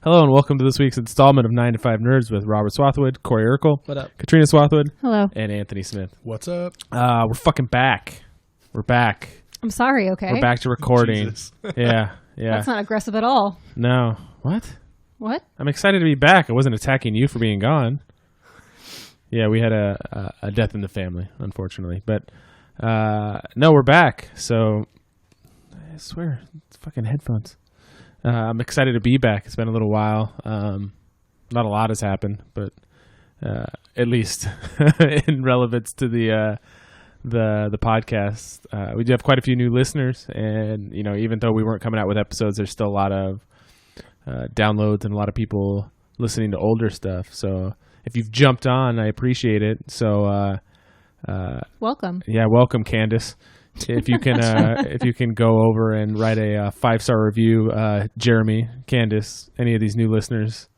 Hello and welcome to this week's installment of 9 to 5 Nerds with Robert Swathwood, Corey Urkel, What up? Katrina Swathwood, Hello. and Anthony Smith. What's up? We're fucking back. We're back. I'm sorry, okay? We're back to recording. Jesus. Yeah. That's not aggressive at all. No. What? What? I'm excited to be back. I wasn't attacking you for being gone. Yeah, we had a death in the family, unfortunately. But no, we're back. So I swear, it's fucking headphones. I'm excited to be back. It's been a little while. Not a lot has happened, but at least in relevance to the podcast, we do have quite a few new listeners, and even though we weren't coming out with episodes, there's still a lot of downloads and a lot of people listening to older stuff. So if you've jumped on, I appreciate it. So Welcome. Yeah, welcome, Candace. If you can go over and write a 5-star review, Jeremy, Candace, any of these new listeners.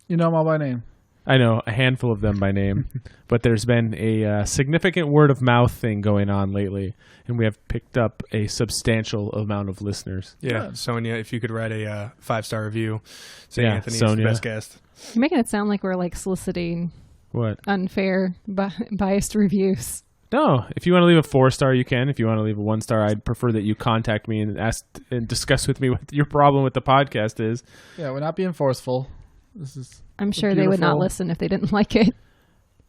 You know them all by name. I know a handful of them by name, but there's been a significant word of mouth thing going on lately, and we have picked up a substantial amount of listeners. Yeah, Sonia, if you could write a 5-star review, say Yeah, Anthony's Sonia. the best guest. You're making it sound like we're like soliciting What? unfair, biased reviews. No, if you want to leave a 4-star, you can. If you want to leave a 1-star, I'd prefer that you contact me and ask and discuss with me what your problem with the podcast is. Yeah, we're not being forceful. This is. I'm sure they would not beautiful. listen if they didn't like it.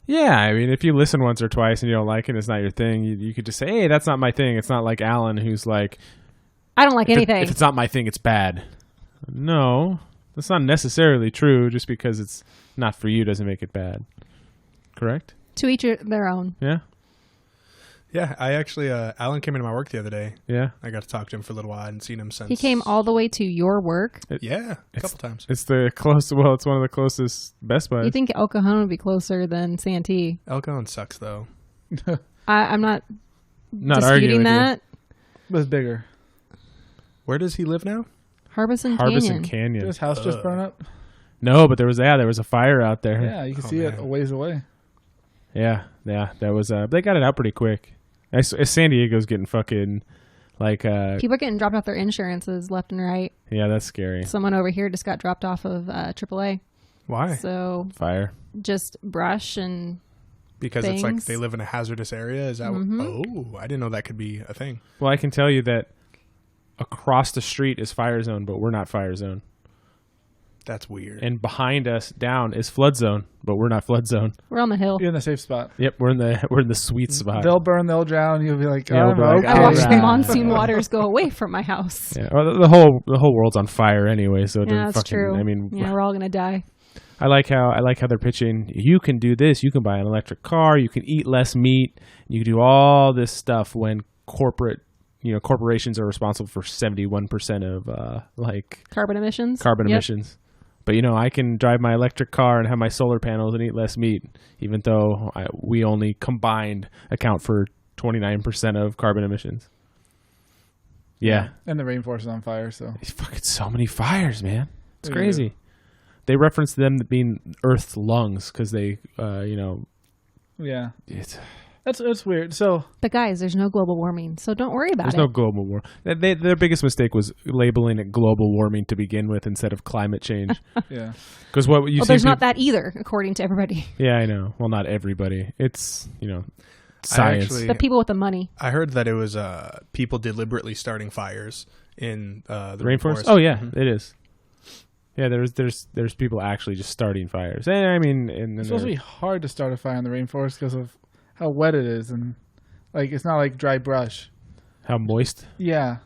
Yeah, I mean, if you listen once or twice and you don't like it, it's not your thing. You could just say, "Hey, that's not my thing." It's not like Alan, who's like, I don't like anything. If it's not my thing, it's bad. No, that's not necessarily true. Just because it's not for you doesn't make it bad. Correct? To each their own. Yeah. Yeah, I actually, Alan came into my work the other day. Yeah. I got to talk to him for a little while. I hadn't seen him since. He came all the way to your work. Yeah, a couple times. It's the closest. Well, it's one of the closest Best Buys. You think El Cajon would be closer than Santee? El Cajon sucks, though. I'm not Not arguing disputing with that. But it's bigger. Where does he live now? Harbison Harbison Canyon. Canyon. Did his house just burn up? No, but there was a fire out there. Yeah, you can see it man. a ways away. Yeah. That was. They got it out pretty quick. San Diego's getting fucking like. People are getting dropped off their insurances left and right. Yeah, that's scary. Someone over here just got dropped off of AAA. Why? So Fire. just brush and Because it's like things. they live in a hazardous area? Is that Oh, I didn't know that could be a thing. Well, I can tell you that across the street is fire zone, but we're not fire zone. That's weird. And behind us down is flood zone, but we're not flood zone. we're on the hill. You're in the safe spot. Yep, we're in the sweet spot. They'll burn, they'll drown. You'll be like, Yeah, we'll be like, I watched Alright. the monsoon waters go away from my house. Yeah, well, the whole world's on fire anyway, so it Yeah, doesn't that's fucking. true. I mean, Yeah, we're all gonna die. I like how they're pitching. You can do this. You can buy an electric car. You can eat less meat. You can do all this stuff when corporations are responsible for 71% of Carbon emissions. carbon Yep. emissions. But I can drive my electric car and have my solar panels and eat less meat, even though we only combined account for 29% of carbon emissions. Yeah. And the rainforest is on fire, so. It's fucking so many fires, man. It's Yeah. crazy. They reference them being Earth's lungs because they, Yeah. it's, That's weird. So, But guys, there's no global warming, so don't worry about there's it. no global warming. Their biggest mistake was labeling it global warming to begin with instead of climate change. yeah. Because what you Well, see, there's not that either, according to everybody. Yeah, I know. Well, not everybody. It's science. actually- The people with the money. I heard that it was people deliberately starting fires in the Rainforest. rainforest. Oh yeah, it is. Yeah, there's people actually just starting fires. And I mean, and It's supposed to be hard to start a fire in the rainforest because of how wet it is. And, it's not like dry brush. how moist. Yeah.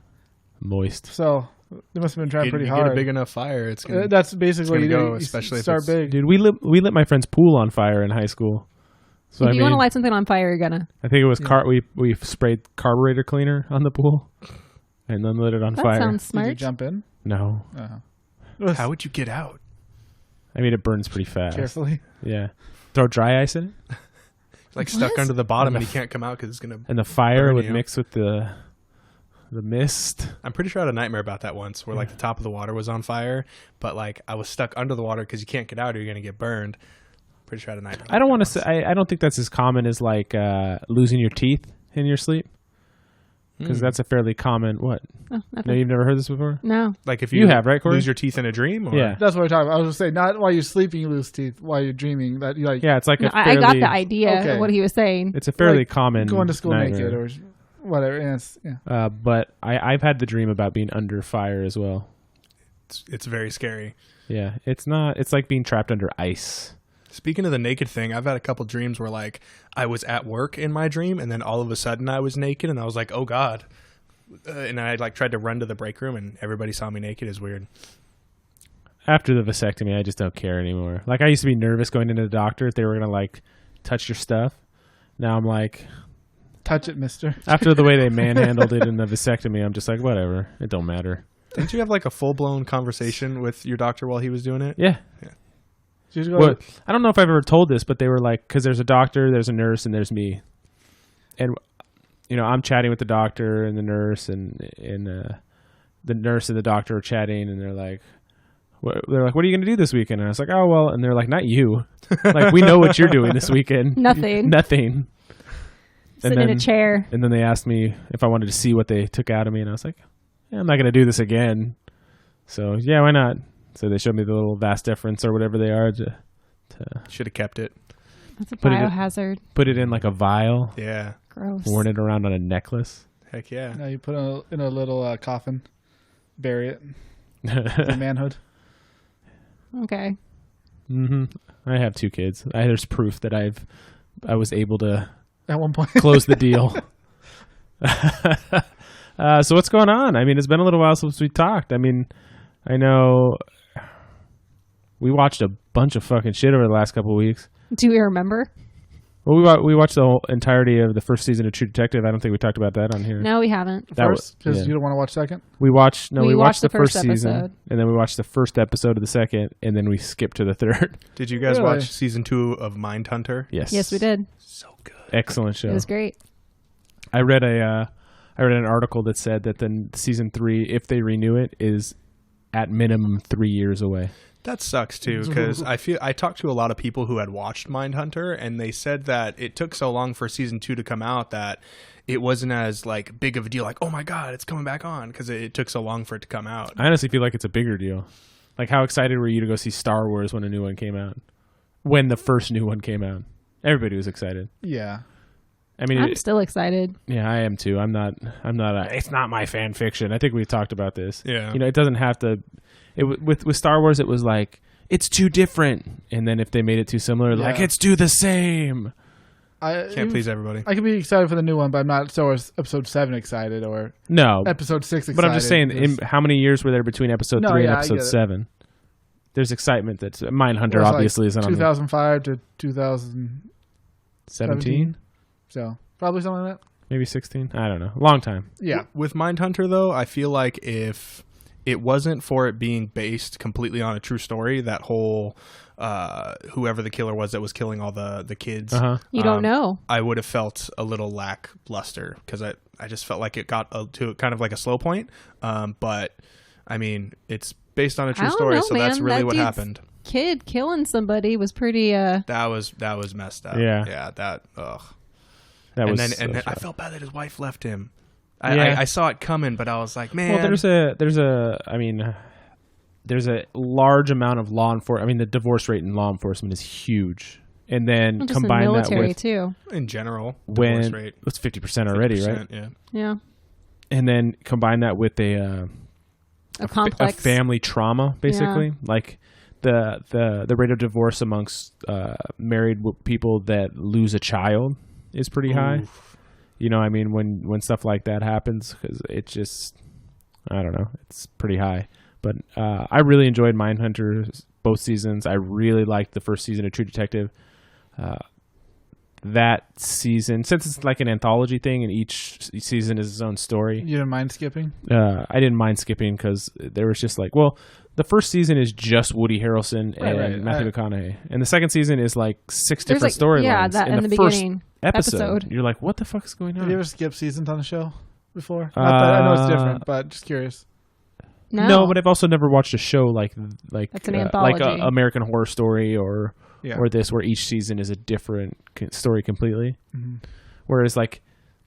Moist. So, they must have been trying pretty you hard. get a big enough fire, it's gonna. That's basically what you gonna do. go, You especially if start it's- big. Dude, we lit my friend's pool on fire in high school. So If you want to light something on fire, you're gonna. I think it was we sprayed carburetor cleaner on the pool, and then lit it on That fire. sounds Did you smart. jump in? No, How would you get out? I mean it burns pretty fast. Carefully. Yeah, throw dry ice in it, Like stuck under the bottom and you can't come out because it's gonna. and the fire Burn would you. mix with the mist. I'm pretty sure I had a nightmare about that once, where the top of the water was on fire, but I was stuck under the water because you can't get out or you're gonna get burned. Pretty sure I had a nightmare. I don't want to say. I don't think that's as common as losing your teeth in your sleep. because that's a fairly common what? Oh, No, nothing. you've never heard this before? No. Like if You have, right, Corey? lose your teeth in a dream? Or? Yeah. That's what we're talking about. I was going to say, not while you're sleeping, you lose teeth. While you're dreaming, that you like Yeah, it's like No, a fairly, I got the idea Okay. of what he was saying. It's a fairly like common going to school nightmare. naked or whatever. And yeah. But I've had the dream about being under fire as well. It's very scary. Yeah, it's not. It's like being trapped under ice. Speaking of the naked thing, I've had a couple dreams where like I was at work in my dream and then all of a sudden I was naked and I was like, oh God. And I like tried to run to the break room and everybody saw me naked. Is weird. After the vasectomy, I just don't care anymore. Like I used to be nervous going into the doctor if they were gonna like touch your stuff. Now I'm like, Touch it, mister. after the way they manhandled it in the vasectomy, I'm just like, whatever. It don't matter. Didn't you have like a full blown conversation with your doctor while he was doing it? Yeah. Just go Well, I don't know if I've ever told this, but they were like, because there's a doctor, there's a nurse, and there's me. And, you know, I'm chatting with the doctor and the nurse, and the nurse and the doctor are chatting, and they're like, what are you going to do this weekend? And I was like, oh, well, and they're like, not you. Like, we know what you're doing this weekend. Nothing. Nothing. Sitting in a chair. And then they asked me if I wanted to see what they took out of me, and I was like, yeah, I'm not going to do this again. So, yeah, why not? So they showed me the little vas deferens or whatever they are to Should have kept it. That's a Put it in- biohazard. put it in like a vial, Yeah. Gross. worn it around on a necklace. Heck yeah. No, you put it in a little coffin, bury it. The manhood. Okay. hmm I have 2 kids. There's proof that I was able to At one point. close the deal. So what's going on? I mean, it's been a little while since we talked. I mean, I know we watched a bunch of fucking shit over the last couple of weeks. Do we remember? Well, we watched the whole entirety of the first season of True Detective. I don't think we talked about that on here. No, we haven't. That First, because yeah. you don't want to watch second. We watched We watched the first first season, episode. and then we watched the first episode of the second, and then we skipped to the third. Did you guys Really? watch season 2 of Mindhunter? Yes, Yes, we did. So good. Excellent show. It was great. I read an article that said that the season 3, if they renew it, is at minimum 3 years away. That sucks too, because I talked to a lot of people who had watched Mindhunter, and they said that it took so long for season 2 to come out that it wasn't as like big of a deal. Like, oh my god, it's coming back on, because it took so long for it to come out. I honestly feel like it's a bigger deal. Like, how excited were you to go see Star Wars when a new one came out? When the first new one came out, everybody was excited. Yeah. I mean, I'm still excited. yeah, I am too. I'm not. It's not my fan fiction. I think we talked about this. Yeah. You know, it doesn't have to. With Star Wars, it was like it's too different, and then if they made it too similar, like Yeah. it's too the same. Can't please everybody. I can be excited for the new one, but I'm not Star Wars Episode 7 excited or No, Episode 6 excited. but I'm just saying, It's- how many years were there between episode No, 3 yeah, and I episode get it. 7? There's excitement. That's Mindhunter, it was obviously, like isn't on 2005 to 2017, 17, so probably something like that. maybe 16. I don't know. Long time. Yeah. With Mindhunter, though, I feel like if it wasn't for it being based completely on a true story, that whole whoever the killer was that was killing all the kids, You don't know. I would have felt a little lackluster, because I just felt like it got to kind of like a slow point. But I mean, it's based on a I true don't story, know, so that's man. really That what dude's happened. Kid killing somebody was pretty. That was messed up. Yeah. That ugh. That And was. then so I rough. felt bad that his wife left him. Yeah. I saw it coming, but I was like, man. Well, there's a large amount of law enforcement. I mean, the divorce rate in law enforcement is huge, and then Just in the combine that military with too. in general, divorce when rate, it's 50% already, 50%, right? Yeah. Yeah, And then combine that with a complex. family trauma, basically, like the rate of divorce amongst married people that lose a child is pretty high. Oof. You know, I mean, when stuff like that happens, because it just, I don't know, it's pretty high. But I really enjoyed Mindhunter both seasons. I really liked the first season of True Detective. That season, since it's like an anthology thing and each season is its own story, You didn't mind skipping? I didn't mind skipping because there was just like, well, the first season is just Woody Harrelson and Right. Matthew McConaughey, and the second season is like 6 There's different like storylines. yeah, that in the first beginning episode, you're like, what the fuck is going on? Have you ever skipped seasons on a show before? Not that I know it's different, but just curious. No, but I've also never watched a show like That's an like anthology. American Horror Story or Yeah. this, where each season is a different story completely. Mhm. Whereas like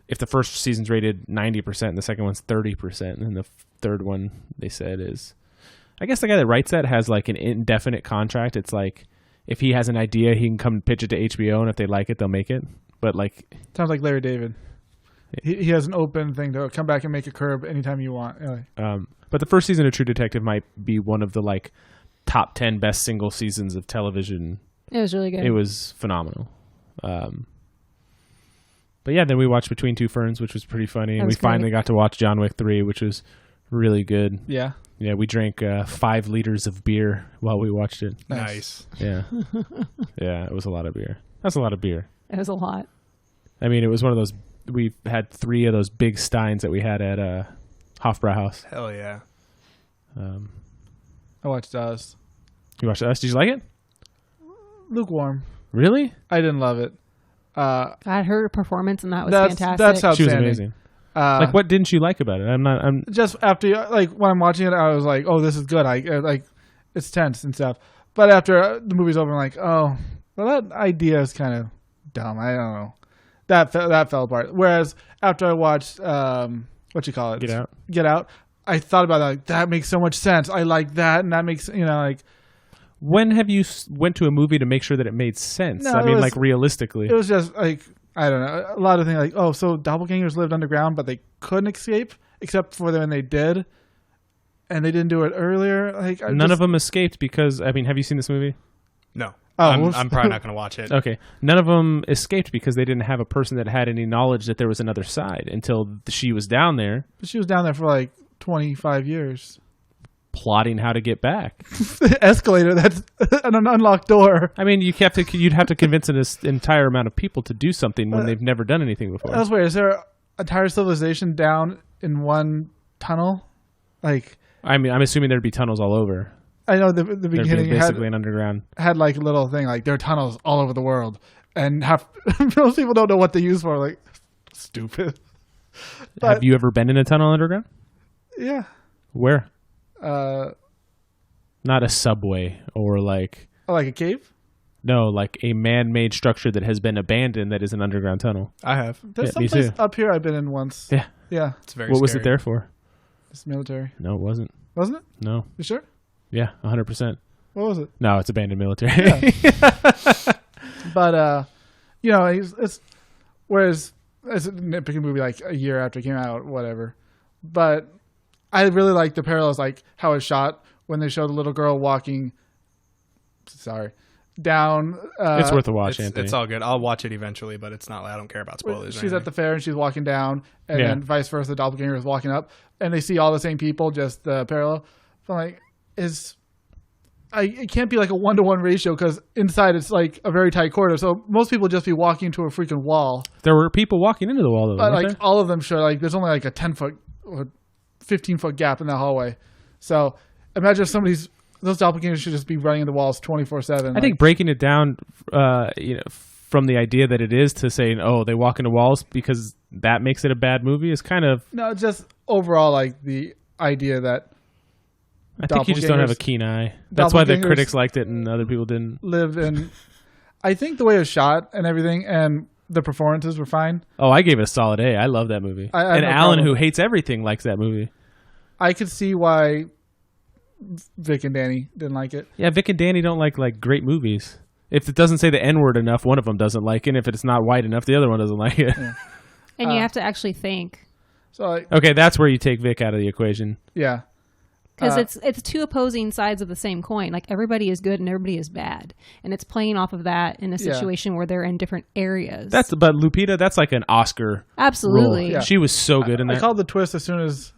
if the first season's rated 90% and the second one's 30%, and the third one they said is, I guess the guy that writes that has like an indefinite contract. It's like if he has an idea, he can come pitch it to HBO, and if they like it, they'll make it. But like, Sounds like Larry David. He has an open thing to come back and make a curb anytime you want. but the first season of True Detective might be one of the like top 10 best single seasons of television. It was really good. It was phenomenal. But yeah, then we watched Between Two Ferns, which was pretty funny, and we finally got to watch John Wick 3, which was really good. Yeah. Yeah, we drank 5 liters of beer while we watched it. Nice. Yeah. Yeah, it was a lot of beer. That's a lot of beer. It was a lot. I mean, it was one of those, we had 3 of those big steins that we had at Hofbrauhaus. Hell yeah. I watched Us. You watched Us? Did you like it? Lukewarm. Really? I didn't love it. I heard her performance, and that was That's fantastic. outstanding. She was amazing. Like, what didn't you like about it? I'm Just after, like, when I'm watching it, I was like, oh, this is good. Like, it's tense and stuff. But after the movie's over, I'm like, oh, well, that idea is kind of dumb. I don't know. That fell apart. Whereas after I watched, what you call it? Get Out. I thought about that. Like, that makes so much sense. I like that, and that makes, like. When have you went to a movie to make sure that it made sense? No, I mean, like, realistically. It was just, like, I don't know. A lot of things like, oh, so doppelgangers lived underground, but they couldn't escape, except for when they did, and they didn't do it earlier. Like, None of them escaped because, I mean, have you seen this movie? No. Oh, I'm probably not going to watch it. Okay. None of them escaped because they didn't have a person that had any knowledge that there was another side until she was down there. But she was down there for like 25 years. Plotting how to get back. Escalator, that's an unlocked door. I mean, you'd have to convince an entire amount of people to do something when they've never done anything before. Elsewhere, is there an entire civilization down in one tunnel? Like, I mean, I'm assuming there'd be tunnels all over. I know the beginning basically an underground. had like a little thing like there are tunnels all over the world, and most people don't know what they use for. Like, stupid. But, have you ever been in a tunnel underground? Yeah. Where? Not a subway or like. Oh, like a cave? No, like a man-made structure that has been abandoned that is an underground tunnel. I have. There's me someplace too. up here I've been in once. Yeah. Yeah. It's very What was scary. it there for? It's military. No, it wasn't. Wasn't it? No. You sure? Yeah, 100%. What was it? No, it's abandoned military. Yeah. But, it's whereas it's a nitpicking movie like a year after it came out, whatever. But I really like the parallels, like how it's shot when they show the little girl walking. Down. It's worth a watch, Anthony. It's all good. I'll watch it eventually, but it's not. I don't care about spoilers. She's at the fair and she's walking down, and then vice versa, the doppelganger is walking up, and they see all the same people, just parallel. So I'm like, it can't be like a 1-to-1 ratio because inside it's like a very tight corridor. So most people just be walking to a freaking wall. There were people walking into the wall, though. But like there? all of them show like there's only like a 10-foot or 15-foot gap in that hallway. So imagine if those doppelgangers should just be running into walls 24/7. I think breaking it down, from the idea that it is to saying, oh, they walk into walls because that makes it a bad movie is kind of. No, just overall like the idea that. I think you just don't have a keen eye. That's why the critics liked it and other people didn't. I think the way it was shot and everything and the performances were fine. Oh, I gave it a solid A. I love that movie. And Alan, who hates everything, likes that movie. I could see why Vic and Danny didn't like it. Yeah, Vic and Danny don't like great movies. If it doesn't say the N-word enough, one of them doesn't like it. And if it's not white enough, the other one doesn't like it. Yeah. And you have to actually think. So okay, that's where you take Vic out of the equation. Yeah. Because it's two opposing sides of the same coin. Like everybody is good and everybody is bad, and it's playing off of that in a situation where they're in different areas. But Lupita, that's like an Oscar. Absolutely, role. Yeah. She was so good in that. I called the twist as soon as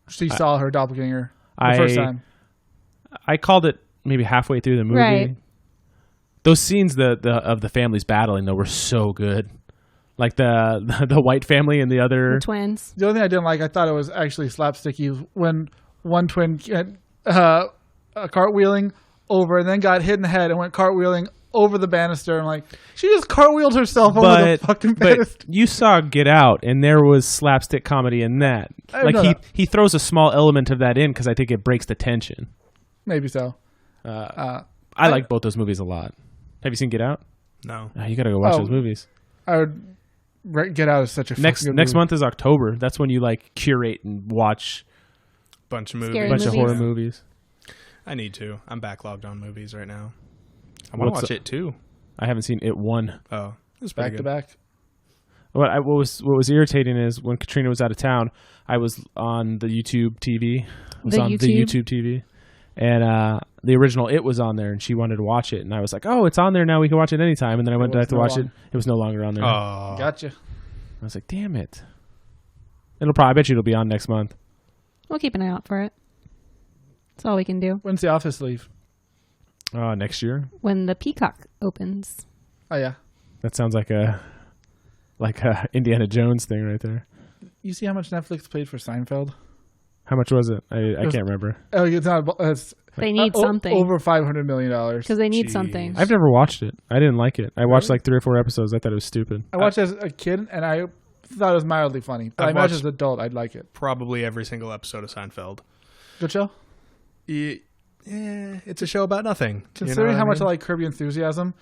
she saw her doppelganger the first time. I called it maybe halfway through the movie. Right. Those scenes of the families battling though were so good. Like the white family and the other twins. The only thing I didn't like, I thought it was actually slapsticky when one twin cartwheeling over and then got hit in the head and went cartwheeling over the banister. I'm like, she just cartwheeled herself over the fucking banister. But you saw Get Out, and there was slapstick comedy in that. Like he throws a small element of that in because I think it breaks the tension. Maybe so. I like both those movies a lot. Have you seen Get Out? No. You got to go watch those movies. I would Get Out is such a Next fucking good movie. month is October. That's when you like curate and watch Bunch of Scary movies. a bunch of movies. horror movies. I need to. I'm backlogged on movies right now. I want to What's watch it too. I haven't seen It 1. Oh, it's back to back. What was irritating is when Katrina was out of town, I was on the YouTube TV. The YouTube TV. And the original It was on there, and she wanted to watch it. And I was like, oh, it's on there now. We can watch it anytime. And then I went to watch it. It was no longer on there. Oh, Gotcha. I was like, damn it. I bet you it'll be on next month. We'll keep an eye out for it. That's all we can do. When's The Office leave? Next year. When the Peacock opens. Oh yeah. That sounds like a Indiana Jones thing right there. You see how much Netflix paid for Seinfeld? How much was it? I can't remember. Oh, it's not. It's They need something. over $500 million. Because they need Jeez. something. I've never watched it. I didn't like it. I watched like 3 or 4 episodes. I thought it was stupid. I watched it as a kid, and I thought it was mildly funny. But I I've imagine as watched- an adult, I'd like it. probably every single episode of Seinfeld. Good show. It's a show about nothing. Considering how much I I mean? like Curb Your Enthusiasm,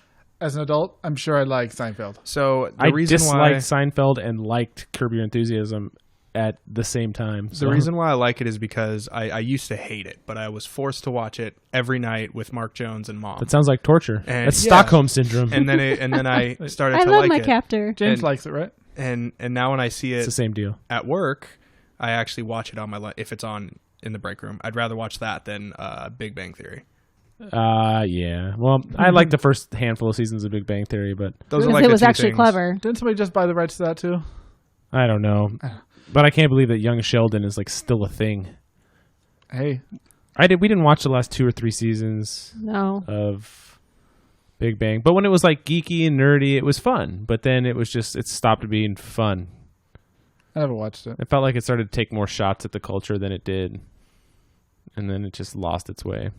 as an adult, I'm sure I like Seinfeld. So the I reason disliked why Seinfeld and liked Curb Your Enthusiasm at the same time. the reason why I like it is because I used to hate it, but I was forced to watch it every night with Mark Jones and Mom. That sounds like torture. And- That's Yeah. Stockholm syndrome. and then I started I to love like my it. captor. James And- likes it, right? And now when I see It's it the same deal. at work, I actually watch it on my if it's on in the break room. I'd rather watch that than Big Bang Theory. Yeah. Well, I like the first handful of seasons of Big Bang Theory, but Those are Because like it the was two actually things. clever. Didn't somebody just buy the rights to that too? I don't know. But I can't believe that Young Sheldon is like still a thing. Hey, We didn't watch the last 2 or 3 seasons No. of Big Bang, but when it was like geeky and nerdy, it was fun. But then it stopped being fun. I never watched it. It felt like it started to take more shots at the culture than it did, and then it just lost its way.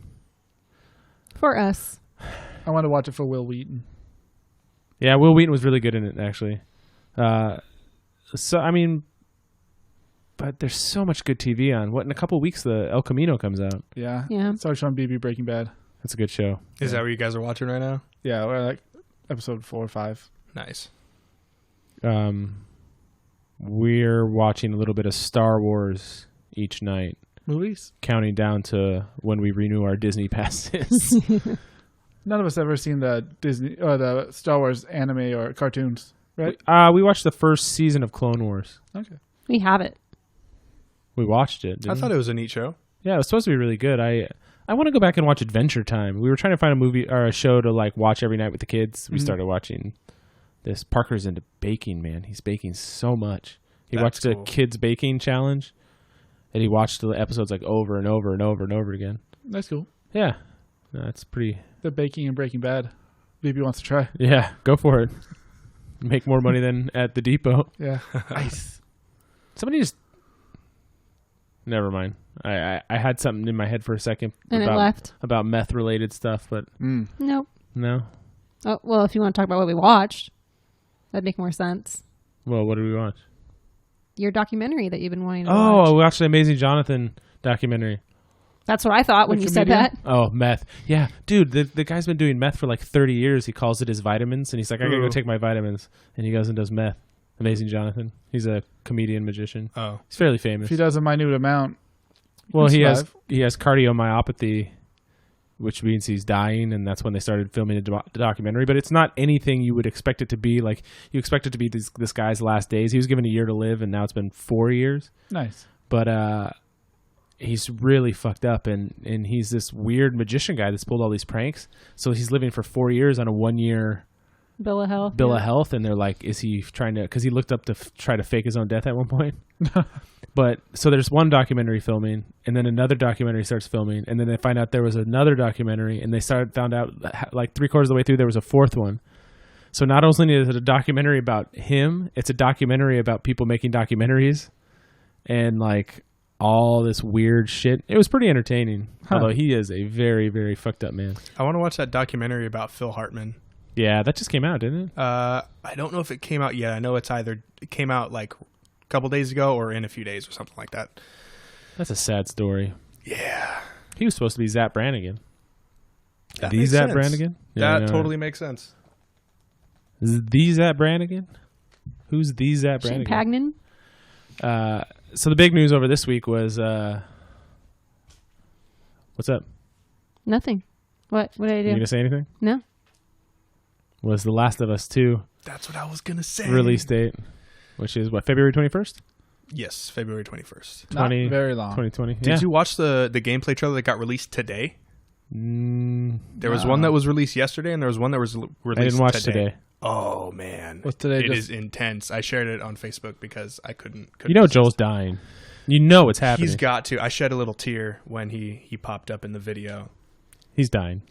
For us. I want to watch it for Will Wheaton. Yeah, Will Wheaton was really good in it, actually. But there's so much good TV on. What, in a couple of weeks, the El Camino comes out. Yeah. Yeah. Sorry, Sean Beebe, Breaking Bad. That's a good show. Is that what you guys are watching right now? Yeah, we're like episode 4 or 5. Nice. We're watching a little bit of Star Wars each night, Movies? counting down to when we renew our Disney passes. None of us ever seen the Disney or the Star Wars anime or cartoons, right? We watched the first season of Clone Wars. Okay. We have it. We watched it. I thought it was a neat show. Yeah, it was supposed to be really good. I want to go back and watch Adventure Time. We were trying to find a movie or a show to like watch every night with the kids. We started watching this. Parker's into baking, man. He's baking so much. He That's watched cool. the kids baking challenge, and he watched the episodes like over and over and over and over again. That's cool. Yeah, no, that's pretty. The baking and Breaking Bad. Beebe wants to try. Yeah, go for it. Make more money than at the depot. Yeah. Nice. Somebody just. Never mind. I had something in my head for a second And it left. about meth related stuff, but Nope. no. Oh, well, if you want to talk about what we watched, that'd make more sense. Well, what did we watch? Your documentary that you've been wanting to Oh, watch. we watched the Amazing Jonathan documentary. That's what I thought when The you said comedian? that. Oh, meth. Yeah, dude, the guy's been doing meth for like 30 years. He calls it his vitamins, and he's like, I gotta go Ooh. take my vitamins. And he goes and does meth. Amazing Jonathan. He's a comedian magician. Oh, He's fairly If famous. he does a minute amount, Well, can he survive. has cardiomyopathy, which means he's dying, and that's when they started filming the documentary. But it's not anything you would expect it to be. Like, you expect it to be this guy's last days. He was given a year to live, and now it's been 4 years. nice. But he's really fucked up, and he's this weird magician guy that's pulled all these pranks. So he's living for 4 years on a 1 year Bill of Health. bill yeah. of health, and they're like, is he trying to, because he looked up to try to fake his own death at one point. But so there's one documentary filming, and then another documentary starts filming, and then they find out there was another documentary, and they found out like 3/4 of the way through there was a fourth one. So not only is it a documentary about him, it's a documentary about people making documentaries, and like all this weird shit. It was pretty entertaining, although he is a very, very fucked up man. I want to watch that documentary about Phil Hartman. Yeah, that just came out, didn't it? I don't know if it came out yet. I know it came out like a couple days ago or in a few days or something like that. That's a sad story. Yeah, He was supposed to be Zap Brannigan. that The makes Zap sense. Brannigan? Yeah, I That know. totally makes sense. The Zap Brannigan? Who's the Zap Shane Brannigan? Pagnon. So the big news over this week was what's up? Nothing. What did I You do? gonna say anything? No. Was The Last of Us 2 That's what I was gonna say. release date, which is what, February 21st? Yes, February 21st. Not very long. 2020. Did you watch the gameplay trailer that got released today? There was one that was released yesterday, and there was one that was released I didn't watch today. Oh man, What's today? It is intense. I shared it on Facebook because I couldn't You know resist. Joel's dying. You know it's happening. He's got to. I shed a little tear when he popped up in the video. He's dying.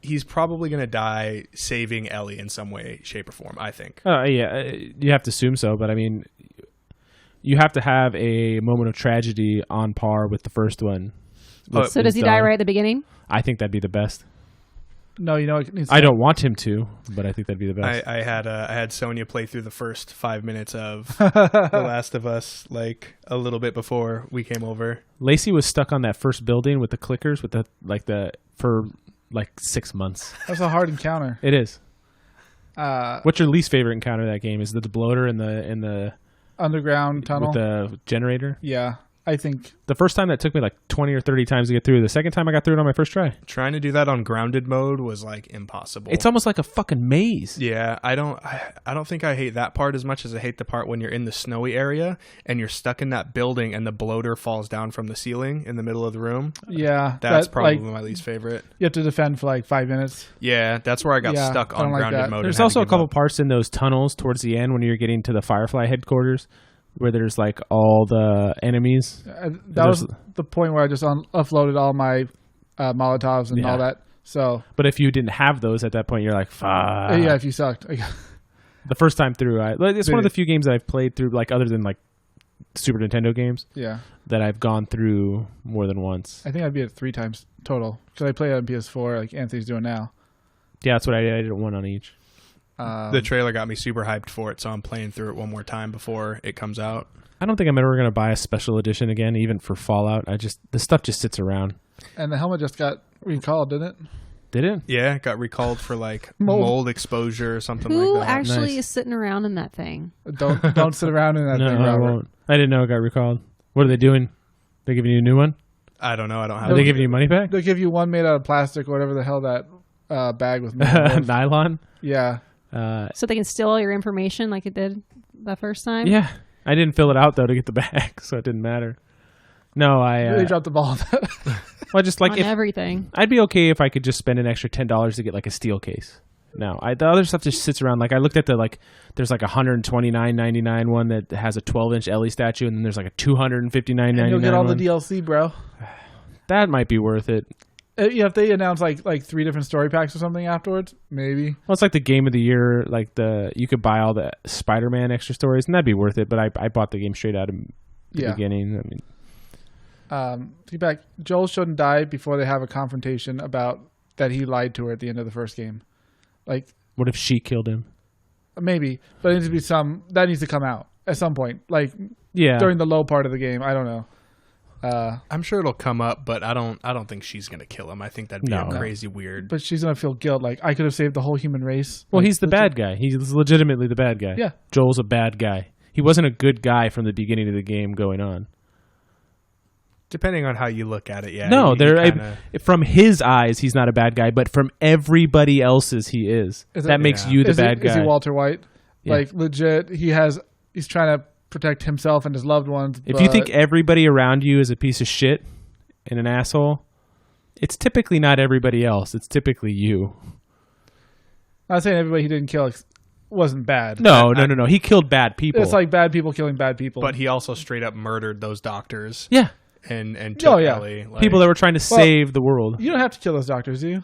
He's probably going to die saving Ellie in some way, shape, or form, I think. Yeah, you have to assume so, but I mean, you have to have a moment of tragedy on par with the first one. So does he die right at the beginning? I think that'd be the best. No, it needs I don't want him to, but I think that'd be the best. I had Sonia play through the first 5 minutes of The Last of Us, like a little bit before we came over. Lacey was stuck on that first building with the clickers for 6 months. That's a hard encounter. It is. Uh, What's your least favorite encounter of that game? Is it the bloater in the underground tunnel. with the generator? Yeah, I think. The first time that took me like 20 or 30 times to get through. The second time I got through it on my first try. Trying to do that on grounded mode was like impossible. It's almost like a fucking maze. Yeah, I don't think I hate that part as much as I hate the part when you're in the snowy area and you're stuck in that building and the bloater falls down from the ceiling in the middle of the room. Yeah, That's probably like, my least favorite. you have to defend for like 5 minutes. Yeah, that's where I got Yeah, stuck I don't on like grounded that. mode. There's and had also to a give couple up. parts in those tunnels towards the end when you're getting to the Firefly headquarters where there's like all the enemies. That was the point where I just offloaded all my Molotovs and Yeah. all that. So But if you didn't have those at that point, you're like, fuck. yeah, if you sucked, The first time through, it's one of the few games that I've played through, like other than like Super Nintendo games, yeah, that I've gone through more than once. I think I beat it 3 times total because I play it on PS4 like Anthony's doing now. Yeah, that's what I did. I did one on each. The trailer got me super hyped for it, so I'm playing through it one more time before it comes out. I don't think I'm ever going to buy a special edition again, even for Fallout. The stuff just sits around. And the helmet just got recalled, didn't it? Did it? Yeah, it got recalled for like Mold. mold exposure or something Who like that. actually Nice. is sitting around in that thing? Don't sit around in that No, thing, I Robert. won't. I didn't know it got recalled. What are they doing? They giving you a new one? I don't know. I don't Are have they it. giving you money back? They'll give you one made out of plastic or whatever the hell that bag was made out of. Nylon? Yeah. So they can steal all your information like it did the first time? Yeah. I didn't fill it out, though, to get the bag, so it didn't matter. No, They dropped the ball on that. well, just like On everything. I'd be okay if I could just spend an extra $10 to get like a steel case. No, the other stuff just sits around. Like I looked at there's like a $129.99 one that has a 12-inch Ellie statue, and then there's like a $259.99 And you'll get all one. the DLC, bro. That might be worth it. Yeah, if they announce like 3 different story packs or something afterwards, maybe. Well, it's like the game of the year. Like you could buy all the Spider-Man extra stories, and that'd be worth it. But I bought the game straight out of the beginning. I mean, To get back, Joel shouldn't die before they have a confrontation about that he lied to her at the end of the first game. Like, what if she killed him? maybe, but it needs to be that needs to come out at some point. Like, Yeah. during the low part of the game. I don't know. I'm sure it'll come up, but I don't think she's gonna kill him. I think that'd be No. crazy weird. But she's gonna feel guilt. Like, I could have saved the whole human race. Well, Like, he's the bad guy. He's legitimately the bad guy. Yeah. Joel's a bad guy. He wasn't a good guy from the beginning of the game going on. Depending on how you look at it, yeah. No, you kinda- from his eyes, he's not a bad guy, but from everybody else's, he is. Is That it- makes Yeah. you the Is bad guy. Is he Walter White? Yeah. Like, legit, he's trying to protect himself and his loved ones. If you think everybody around you is a piece of shit and an asshole, it's typically not everybody else. It's typically you. I'm not saying everybody he didn't kill wasn't bad. No. He killed bad people. It's like bad people killing bad people. But he also straight up murdered those doctors yeah, and took Oh, yeah. Ellie. Like, people that were trying to save the world. you don't have to kill those doctors, do you?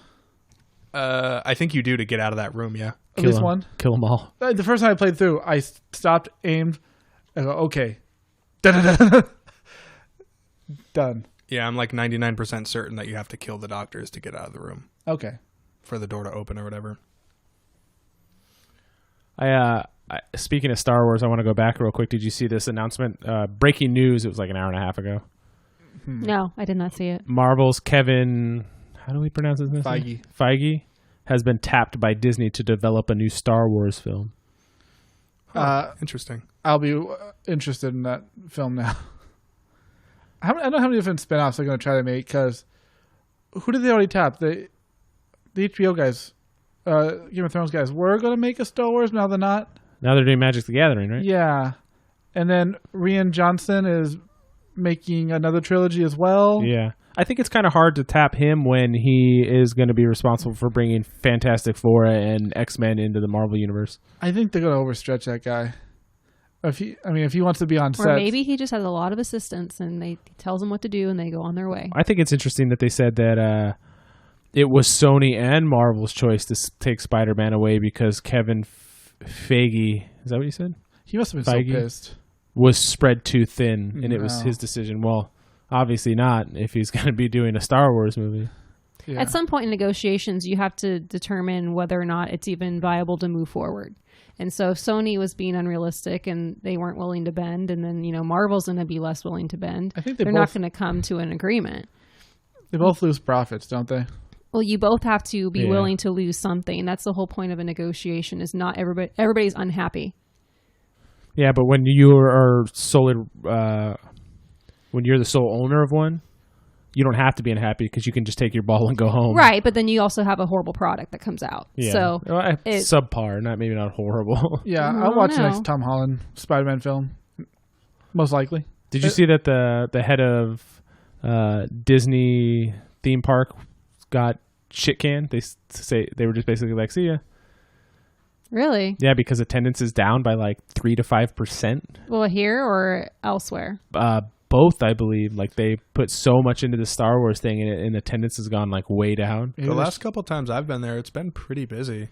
I think you do to get out of that room. Yeah. At least one. Kill them all. The first time I played through, I stopped, aimed, and go, okay. Da-da-da. Done. Yeah, I'm like 99% certain that you have to kill the doctors to get out of the room Okay. for the door to open or whatever. Speaking of Star Wars, I want to go back real quick. Did you see this announcement? Breaking news. It was like an hour and a half ago. No, I did not see it. Marvel's Kevin, how do we pronounce his name? Feige has been tapped by Disney to develop a new Star Wars film. Interesting. I'll be interested in that film now. I don't know how many different spinoffs they're going to try to make, because who did they already tap? The HBO guys, Game of Thrones guys, were going to make a Star Wars. Now they're not. Now they're doing Magic the Gathering, right? Yeah. And then Rian Johnson is making another trilogy as well. Yeah. I think it's kind of hard to tap him when he is going to be responsible for bringing Fantastic Four and X-Men into the Marvel Universe. I think they're going to overstretch that guy. If he wants to be on set. Or maybe he just has a lot of assistants and he tells them what to do and they go on their way. I think it's interesting that they said that it was Sony and Marvel's choice to take Spider-Man away because Kevin Feige, is that what you said? He must have been Feige so pissed. Was spread too thin, and it was his decision. Well, obviously not if he's going to be doing a Star Wars movie. Yeah. At some point in negotiations, you have to determine whether or not it's even viable to move forward. And so if Sony was being unrealistic and they weren't willing to bend, and then, Marvel's going to be less willing to bend, I think they're not going to come to an agreement. They both lose profits, don't they? Well, you both have to be willing to lose something. That's the whole point of a negotiation, is not everybody's unhappy. Yeah, but when you are solely, when you're the sole owner of one, you don't have to be unhappy because you can just take your ball and go home. Right, but then you also have a horrible product that comes out. Yeah. So subpar, maybe not horrible. Yeah, I'll watch the next Tom Holland Spider-Man film. Most likely. Did you see that the head of Disney theme park got shit canned? They were just basically like, see ya. Really? Yeah, because attendance is down by like 3 to 5%. Well, here or elsewhere? Both, I believe. Like they put so much into the Star Wars thing, and attendance has gone like way down. The last couple times I've been there, it's been pretty busy.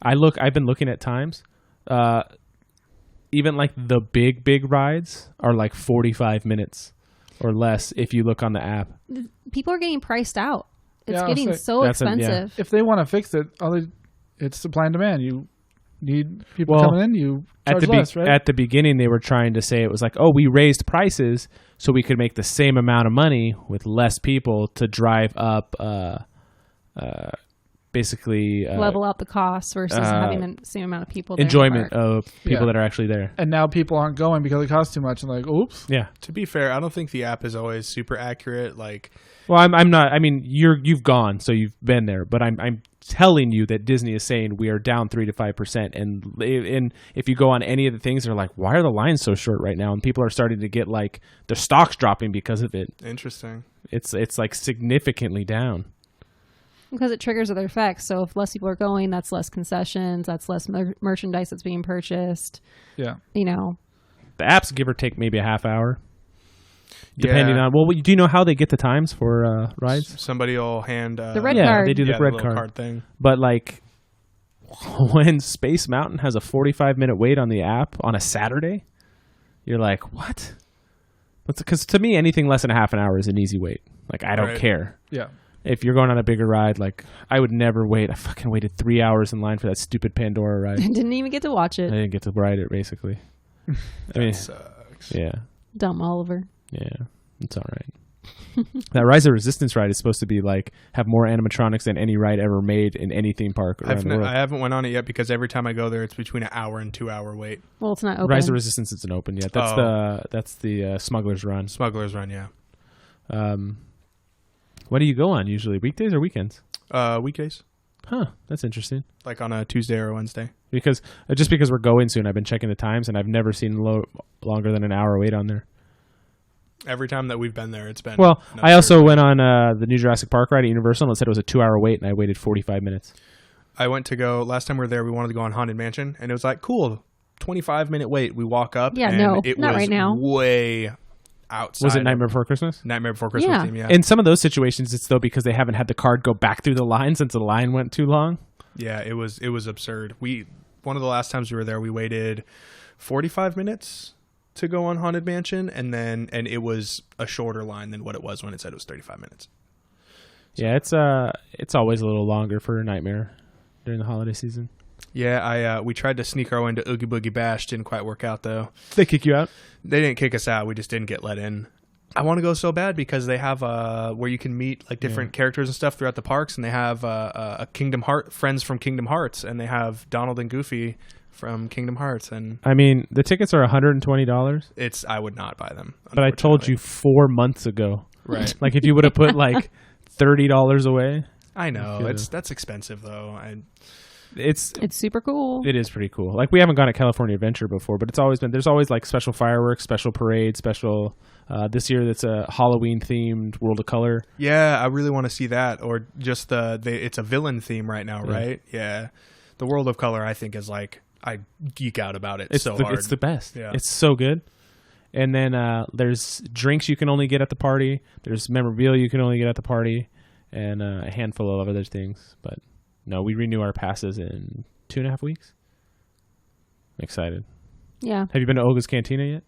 I've been looking at times. Even like the big rides are like 45 minutes or less if you look on the app. People are getting priced out. It's Yeah, getting so expensive. If they want to fix it, it's supply and demand. You need people coming in, you charge less, right? At the beginning, they were trying to say it was like, oh, we raised prices so we could make the same amount of money with less people to drive up, basically level out the costs versus having the same amount of people there. Enjoyment of people that are actually there. And now people aren't going because it costs too much. And like, oops. Yeah. To be fair, I don't think the app is always super accurate. Like, well, I'm not. I mean, you've gone, so you've been there. But I'm telling you that Disney is saying we are down 3 to 5%. And if you go on any of the things, they're like, why are the lines so short right now? And people are starting to get like their stocks dropping because of it. Interesting. It's like significantly down. Because it triggers other effects. So if less people are going, that's less concessions, that's less merchandise that's being purchased. Yeah. The apps give or take maybe a half hour. Depending on, do you know how they get the times for rides? Somebody will hand the red card. They do the red card thing. But like when Space Mountain has a 45-minute wait on the app on a Saturday, you're like, what? Because to me, anything less than a half an hour is an easy wait. Like I don't care. Yeah. If you're going on a bigger ride, like I would never wait. I fucking waited 3 hours in line for that stupid Pandora ride. Didn't even get to watch it. I didn't get to ride it, basically. That sucks. Yeah. Dumb Oliver. Yeah, it's all right. That Rise of Resistance ride is supposed to be like have more animatronics than any ride ever made in any theme park around the world. I haven't went on it yet because every time I go there, it's between an hour and 2 hour wait. Well, it's not open. Rise of Resistance isn't open yet. That's the Smuggler's Run. Smuggler's Run, yeah. What do you go on usually? Weekdays or weekends? Weekdays. Huh, that's interesting. Like on a Tuesday or a Wednesday. Because we're going soon, I've been checking the times and I've never seen longer than an hour wait on there. Every time that we've been there, it's been. Well, I also went on the new Jurassic Park ride at Universal and it said it was a 2 hour wait and I waited 45 minutes. I went to go, last time we were there, we wanted to go on Haunted Mansion and it was like, cool, 25-minute wait. We walk up and it not was right now. Way outside. Was it Nightmare Before Christmas? Nightmare Before Christmas theme, yeah. In some of those situations, it's though because they haven't had the card go back through the line since the line went too long. Yeah, it was absurd. One of the last times we were there, we waited 45 minutes to go on Haunted Mansion, and it was a shorter line than what it was when it said it was 35 minutes. So. Yeah, it's always a little longer for Nightmare during the holiday season. Yeah, we tried to sneak our way into Oogie Boogie Bash. Didn't quite work out though. They kick you out? They didn't kick us out. We just didn't get let in. I want to go so bad because they have where you can meet like different characters and stuff throughout the parks, and they have a Kingdom Heart friends from Kingdom Hearts, and they have Donald and Goofy from Kingdom Hearts, and I mean, the tickets are $120, I would not buy them. but I told you 4 months ago. Right. Like if you would have put like $30 away, I know Yeah. that's expensive though. it's super cool. it is pretty cool. Like we haven't gone to California Adventure before, but there's always like special fireworks, special parades, special. This year, that's a Halloween themed World of Color. Yeah, I really want to see that, or just it's a villain theme right now, Yeah. right? Yeah, the World of Color I think is like I geek out about it so hard. It's the best. Yeah. It's so good. And then there's drinks you can only get at the party. There's memorabilia you can only get at the party, and a handful of other things. But no, we renew our passes in 2.5 weeks. I'm excited. Yeah. Have you been to Olga's Cantina yet?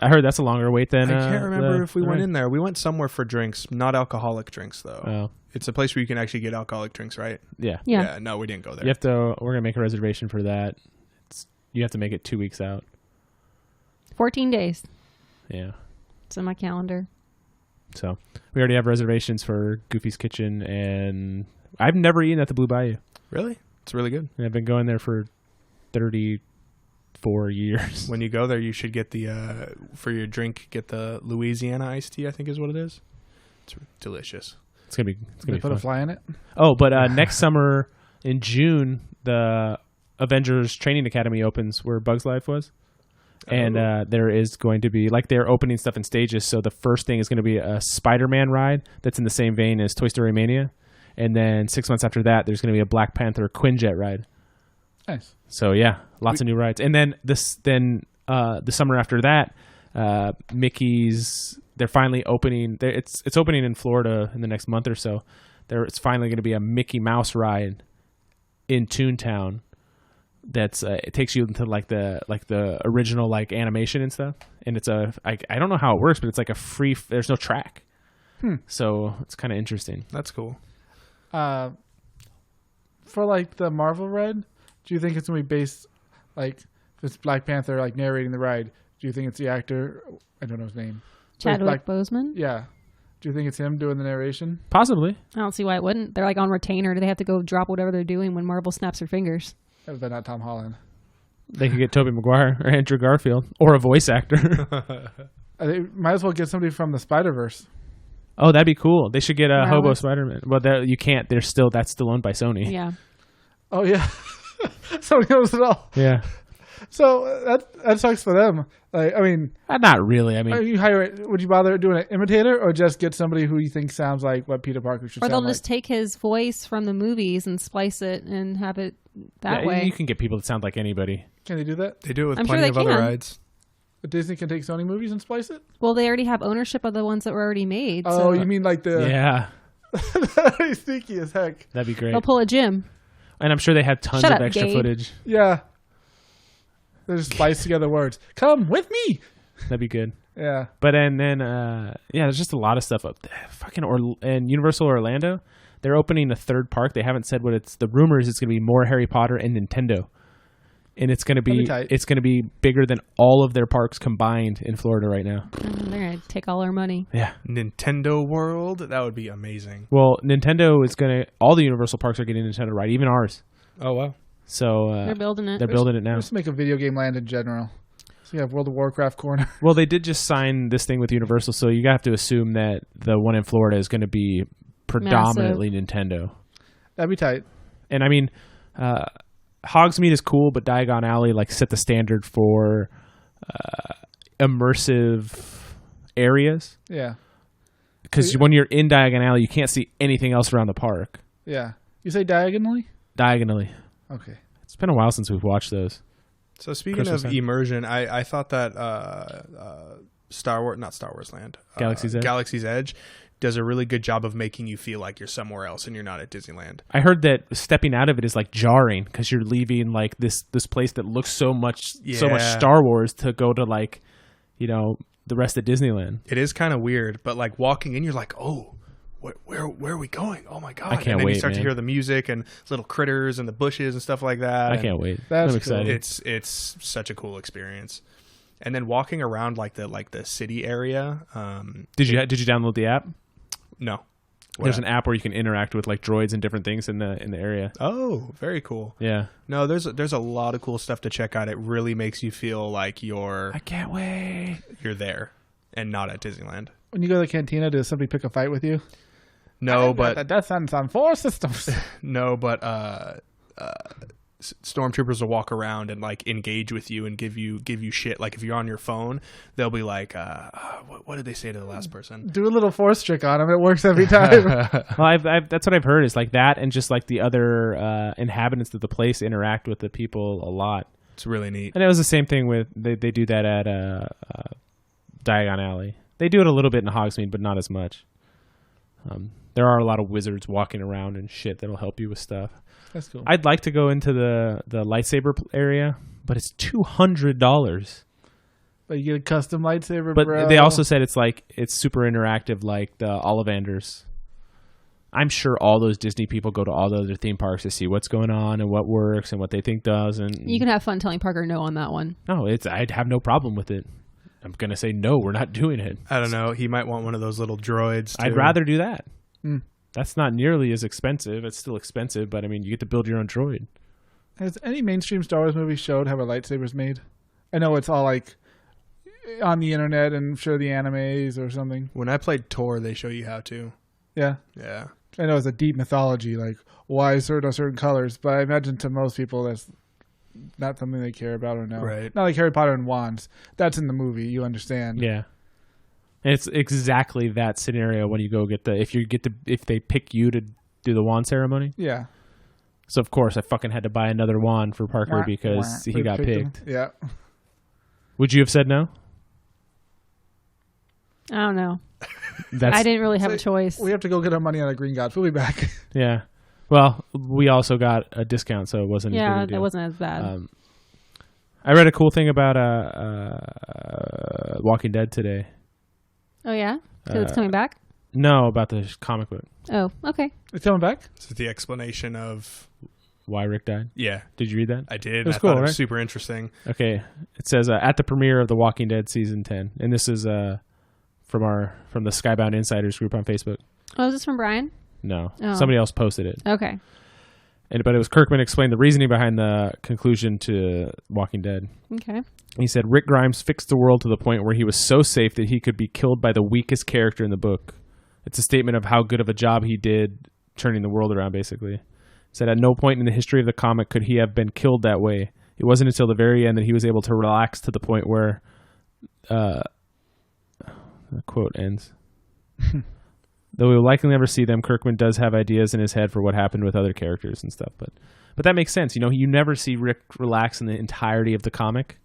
I heard that's a longer wait than. I can't remember if we went right. in there. We went somewhere for drinks, not alcoholic drinks though. Oh, It's a place where you can actually get alcoholic drinks, right? yeah. Yeah. No, we didn't go there. You have to. We're gonna make a reservation for that. You have to make it 2 weeks out. 14 days. Yeah. It's in my calendar. So we already have reservations for Goofy's Kitchen, and I've never eaten at the Blue Bayou. Really? It's really good. And I've been going there for 34 years. When you go there, you should get the for your drink, get the Louisiana iced tea. I think is what it is. It's delicious. It's gonna They be put fun. a fly in it. Oh, but next summer in June, the Avengers Training Academy opens where Bugs Life was. And there is going to be, like, they're opening stuff in stages. So the first thing is going to be a Spider-Man ride that's in the same vein as Toy Story Mania. And then 6 months after that, there's going to be a Black Panther Quinjet ride. Nice. So, yeah, lots of new rides. And then the summer after that, Mickey's, they're finally opening. It's opening in Florida in the next month or so. It's finally going to be a Mickey Mouse ride in Toontown. That's it takes you into like the original like animation and stuff, and it's I don't know how it works, but it's like a free. There's no track, so it's kind of interesting. That's cool. For like the Marvel ride, do you think it's gonna be based like if it's Black Panther like narrating the ride? Do you think it's the actor? I don't know his name. Chadwick Boseman. Yeah. Do you think it's him doing the narration? Possibly. I don't see why it wouldn't. They're like on retainer. Do they have to go drop whatever they're doing when Marvel snaps her fingers? But not Tom Holland. They could get Tobey Maguire or Andrew Garfield or a voice actor. They might as well get somebody from the Spider-Verse. Oh, that'd be cool. They should get a Hobo Morales. Spider-Man. Well, you can't. That's still owned by Sony. Yeah. Oh yeah, somebody owns it all. Yeah. So that sucks for them. Like, I mean, Not really. I mean, would you bother doing an imitator or just get somebody who you think sounds like what Peter Parker should Or sound they'll like? just take his voice from the movies and splice it and have it that yeah, way. you can get people that sound like anybody. Can they do that? They do it with I'm sure plenty they of other can. rides. But Disney can take Sony movies and splice it? Well, they already have ownership of the ones that were already made. Oh, so you mean like the... Yeah, He's sneaky as heck. that'd be great. they'll pull a Jim. And I'm sure they have tons Shut of up, extra Gabe. footage. Yeah. They just splice together words. Come with me! That'd be good. Yeah. But and then there's just a lot of stuff up there. And Universal Orlando, they're opening a third park. They haven't said what it's. The rumor is it's going to be more Harry Potter and Nintendo, and it's going to be tight. it's going to be bigger than all of their parks combined in Florida right now. They're going to take all our money. Yeah. Nintendo World, that would be amazing. Well, Nintendo is going to. All the Universal parks are getting Nintendo right, even ours. Oh wow. So They're building it. they're building it now. Just make a video game land in general. So you have World of Warcraft corner. Well, they did just sign this thing with Universal, so you have to assume that the one in Florida is going to be predominantly Nintendo. That'd be tight. And I mean, Hogsmeade is cool, but Diagon Alley like set the standard for immersive areas. Yeah. Because when you're in Diagon Alley, you can't see anything else around the park. Yeah. You say diagonally? Diagonally. Okay. It's been a while since we've watched those. So speaking Christmas of time. immersion, I thought that not Star Wars Land, Galaxy's Edge does a really good job of making you feel like you're somewhere else and you're not at Disneyland. I heard that stepping out of it is like jarring because you're leaving like this place that looks so much Star Wars to go to like, the rest of Disneyland. It is kind of weird, but like walking in, you're like, oh, where are we going? Oh my god! I can't and then wait, you start to man. hear the music and little critters and the bushes and stuff like that. I and can't wait. That's I'm excited. It's such a cool experience. And then walking around like the city area. Did you download the app? No. There's an app where you can interact with like droids and different things in the area. Oh, very cool. Yeah. No, there's a lot of cool stuff to check out. It really makes you feel like I can't wait. you're there and not at Disneyland. When you go to the cantina, does somebody pick a fight with you? No, but the death sentence on 4 systems. no, but stormtroopers will walk around and like engage with you and give you shit. Like if you're on your phone, they'll be like, what did they say to the last person? Do a little force trick on him. It works every time. Well, I've that's what I've heard is like that, and just like the other inhabitants of the place interact with the people a lot. It's really neat. And it was the same thing with they do that at Diagon Alley. They do it a little bit in Hogsmeade, but not as much. There are a lot of wizards walking around and shit that'll help you with stuff. That's cool. I'd like to go into the lightsaber area, but it's $200. But you get a custom lightsaber, But bro. they also said it's super interactive, like the Ollivanders. I'm sure all those Disney people go to all the other theme parks to see what's going on and what works and what they think doesn't. You can have fun telling Parker no on that one. No, I'd have no problem with it. I'm gonna say no. We're not doing it. I don't know. He might want one of those little droids. Too. I'd rather do that. Mm. That's not nearly as expensive. It's still expensive, but I mean, you get to build your own droid. Has any mainstream Star Wars movie showed how a lightsaber's made? I know it's all like on the internet and show the animes or something. When I played Tor, they show you how to. Yeah. Yeah. I know it's a deep mythology, like why certain colors, but I imagine to most people that's not something they care about or know. Right. Not like Harry Potter and wands. That's in the movie, you understand. Yeah. And it's exactly that scenario when you go get if they pick you to do the wand ceremony. Yeah. So of course I fucking had to buy another wand for Parker because he got picked. Him. Yeah. Would you have said no? I don't know. I didn't really have a choice. We have to go get our money on the Green Gods. We'll be back. Yeah. Well, we also got a discount, so it wasn't. as big a deal. It wasn't as bad. I read a cool thing about Walking Dead today. Oh yeah, because it's coming back. No, about the comic book. Oh, okay. It's coming back? This is the explanation of Why Rick died. Yeah. Did you read that? I did. It was I cool, thought it was right? super interesting. Okay. It says at the premiere of The Walking Dead season 10, and this is from the Skybound Insiders group on Facebook. Oh, is this from Brian? No, Oh. somebody else posted it. Okay. But it was Kirkman explained the reasoning behind the conclusion to Walking Dead. Okay. He said Rick Grimes fixed the world to the point where he was so safe that he could be killed by the weakest character in the book. It's a statement of how good of a job he did turning the world around, basically. He said at no point in the history of the comic could he have been killed that way. It wasn't until the very end that he was able to relax to the point where the quote ends. Though we will likely never see them, Kirkman does have ideas in his head for what happened with other characters and stuff. But that makes sense. You know, you never see Rick relax in the entirety of the comic.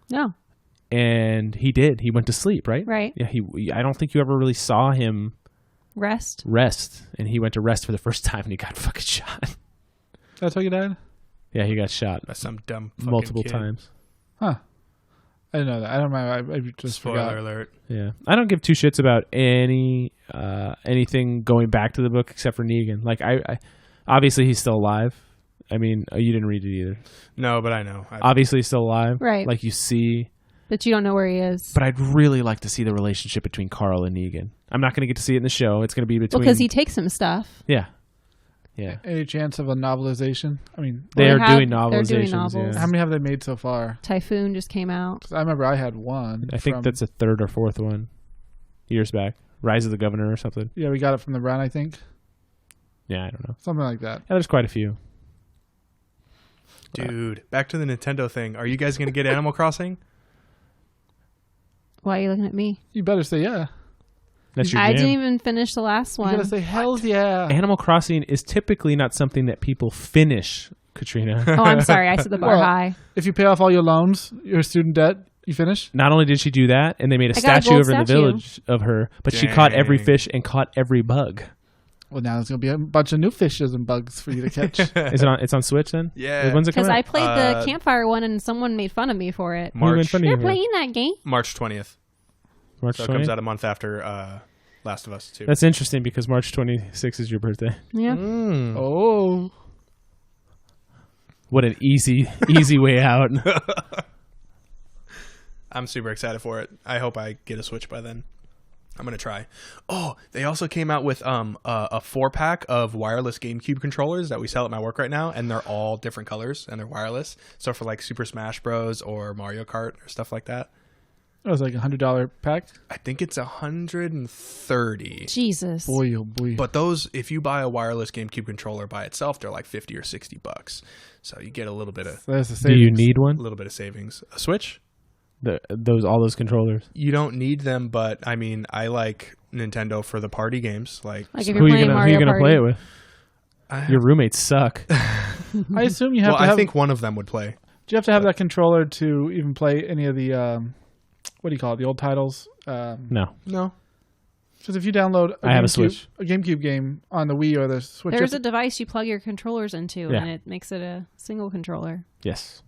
No. And he did. He went to sleep, right? Right. Yeah. I don't think you ever really saw him Rest. And he went to rest for the first time and he got fucking shot. That's how you died? Yeah, he got shot By some dumb fucking multiple kid. times. Huh. I didn't know that. I don't remember. I just Spoiler forgot. alert. Yeah. I don't give two shits about anything going back to the book except for Negan. Like I obviously he's still alive. I mean, you didn't read it either. No, but I know. Obviously he's still alive. Right. Like you see. But you don't know where he is. But I'd really like to see the relationship between Carl and Negan. I'm not going to get to see it in the show. It's going to be between... Because he takes some stuff. Yeah. Yeah. Any chance of a novelization? I mean, They're doing They're doing novelizations. novels. Yeah. how many have they made so far? Typhoon just came out. 'Cause I remember I had one. I think that's a third or fourth one. Years back. Rise of the Governor or something. Yeah, we got it from the Run, I think. Yeah, I don't know. Something like that. Yeah, there's quite a few. Dude, back to the Nintendo thing. Are you guys going to get Animal Crossing? Why are you looking at me? You better say yeah. That's your I jam. didn't even finish the last You one. gotta say hell yeah. Animal Crossing is typically not something that people finish, Katrina. Oh, I'm sorry. I set the bar Well, high. If you pay off all your loans, your student debt, you finish. Not only did she do that, and they made a I got a statue gold over in the statue. village of her, but she caught every Dang. fish and caught every bug. Well, now there's gonna be a bunch of new fishes and bugs for you to catch. Is it on? It's on Switch then? Yeah. When's it Because coming I out? played the campfire one and someone made fun of me for it. Who made March, fun of You're you for? playing that game? March 20th. March So it 20th? comes out a month after Last of Us 2. That's interesting because March 26th is your birthday. Yeah. Mm. Oh, What an easy way out. I'm super excited for it. I hope I get a Switch by then. I'm gonna try. Oh, they also came out with a 4-pack of wireless GameCube controllers that we sell at my work right now, and they're all different colors and they're wireless. So for like Super Smash Bros. Or Mario Kart or stuff like that. It was like $100 pack. I think it's $130. Jesus. Boy, oh boy. But those, if you buy a wireless GameCube controller by itself, they're like $50 or $60. So you get a little bit of That's the Do you savings. need one? savings. A Switch? All those controllers. You don't need them, but I mean, I like Nintendo for the party games. Like Like if Who you're are you playing gonna Mario play Party. it with? I, Your roommates suck. I assume you have well, to have. I think one of them would play. Do you have to have that controller to even play any of the what do you call it? The old titles. No. No. Because if you download I have a Switch. a GameCube game on the Wii or the Switch, There's a device you plug your controllers into, Yeah. and it makes it a single controller. Yes.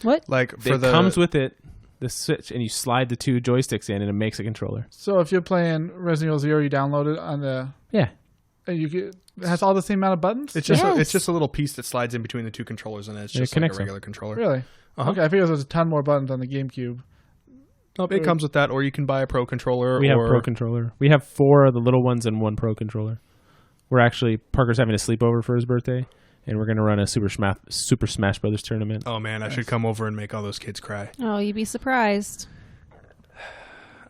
What? Like for It comes with it, the Switch, and you slide the 2 joysticks in, and it makes a controller. so if you're playing Resident Evil 0, you download it on the Yeah. and you get it has all the same amount of buttons. it's just Yes. it's just a little piece that slides in between the 2 controllers, and it's And it just like a connects them. regular controller. Really? Uh-huh. Okay, I figured there was a ton more buttons on the GameCube. Nope, it comes with that, or you can buy a Pro controller. We have or a Pro controller. We have 4 of the little ones and 1 Pro controller. We're actually, Parker's having a sleepover for his birthday, and we're going to run a Super Smash Brothers tournament. Oh man, I should come over and make all those kids cry. Oh, you'd be surprised.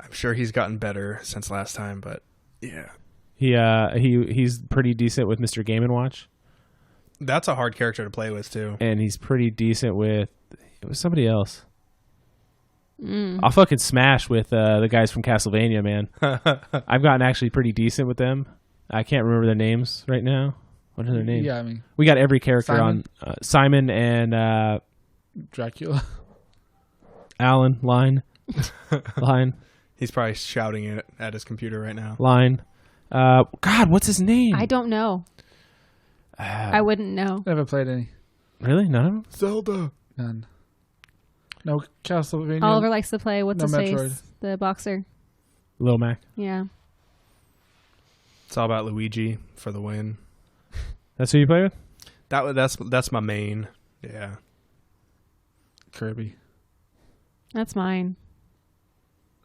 I'm sure he's gotten better since last time, but yeah, He's pretty decent with Mr. Game & Watch, that's a hard character to play with too. and he's pretty decent with, it was somebody else. I'll fucking smash with the guys from Castlevania, man. I've gotten actually pretty decent with them. I can't remember their names right now. What are their names? Yeah, I mean We got every character Simon? on Simon and Dracula. Alan, Line. He's probably shouting it at his computer right now. Line. God, what's his name? I don't know. I wouldn't know. Never played any. Really? None of them? Zelda. None. No Castlevania. Oliver likes to play what's No his Metroid. face, the boxer. Lil Mac. Yeah. It's all about Luigi for the win. That's who you play with? That's my main. Yeah. Kirby. That's mine.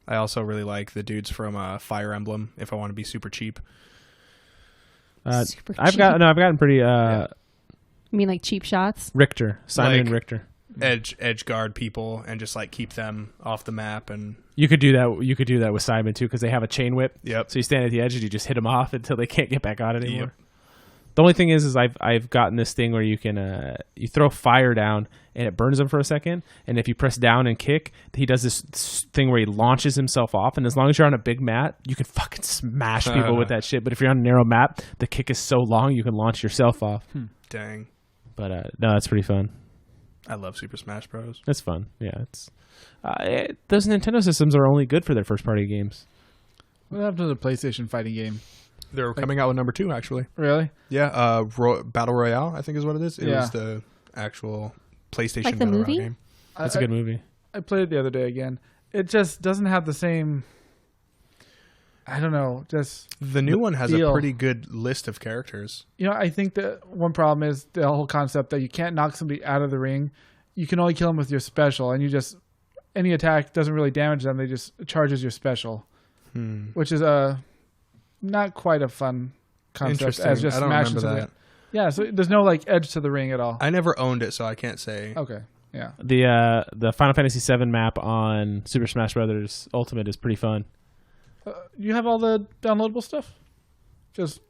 I also really like the dudes from Fire Emblem. If I want to be super cheap. Super I've cheap. gotten pretty You mean like cheap shots? Richter. Simon and Like- Richter. Edge guard people and just like keep them off the map and You could do that. You could do that with Simon too, because they have a chain whip. Yep. So you stand at the edge and you just hit them off until they can't get back on it anymore. Yep. The only thing is I've gotten this thing where you can you throw fire down and it burns him for a second, and if you press down and kick, he does this thing where he launches himself off, and as long as you're on a big mat, you can fucking smash people with that shit. But if you're on a narrow map, the kick is so long you can launch yourself off. dang. But no, that's pretty fun. I love Super Smash Bros. That's fun. Yeah, it's those Nintendo systems are only good for their first party games. What happened to the PlayStation fighting game? They're coming out with number 2 actually. Really? Yeah, Battle Royale I think is what it is. It Yeah. was the actual PlayStation Like the Battle movie? Royale game. That's a good movie. I played it the other day again. It just doesn't have the same. I don't know. Just The new one has feel. a pretty good list of characters. I think that one problem is the whole concept that you can't knock somebody out of the ring. You can only kill them with your special, and any attack doesn't really damage them. They just charges your special, which is not quite a fun concept Interesting. as just I don't smash remember into that. Yeah, so there's no like edge to the ring at all. I never owned it, so I can't say. Okay, yeah. The Final Fantasy VII map on Super Smash Brothers Ultimate is pretty fun. You have all the downloadable stuff? Because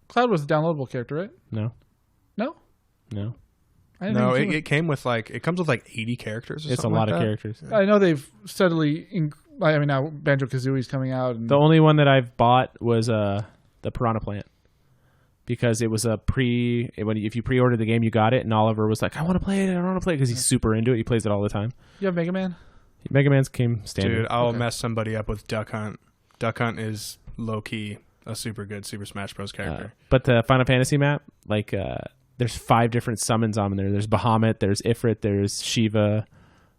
Cloud was a downloadable character, right? No, No? no, I didn't No, think it came with it comes with 80 characters or it's a something lot like of that. characters. I know they've steadily... now Banjo-Kazooie's coming out. And The only one that I've bought was the Piranha Plant, because it was if you pre-ordered the game, you got it, and Oliver was like, "I want to play it, I want to play it," because he's super into it. He plays it all the time. you have Mega Man? Mega Man's came standard. Dude, I'll Okay. mess somebody up with Duck Hunt. Duck Hunt is low key a super good Super Smash Bros. Character. But the Final Fantasy map, there's 5 different summons on there. There's Bahamut, there's Ifrit, there's Shiva,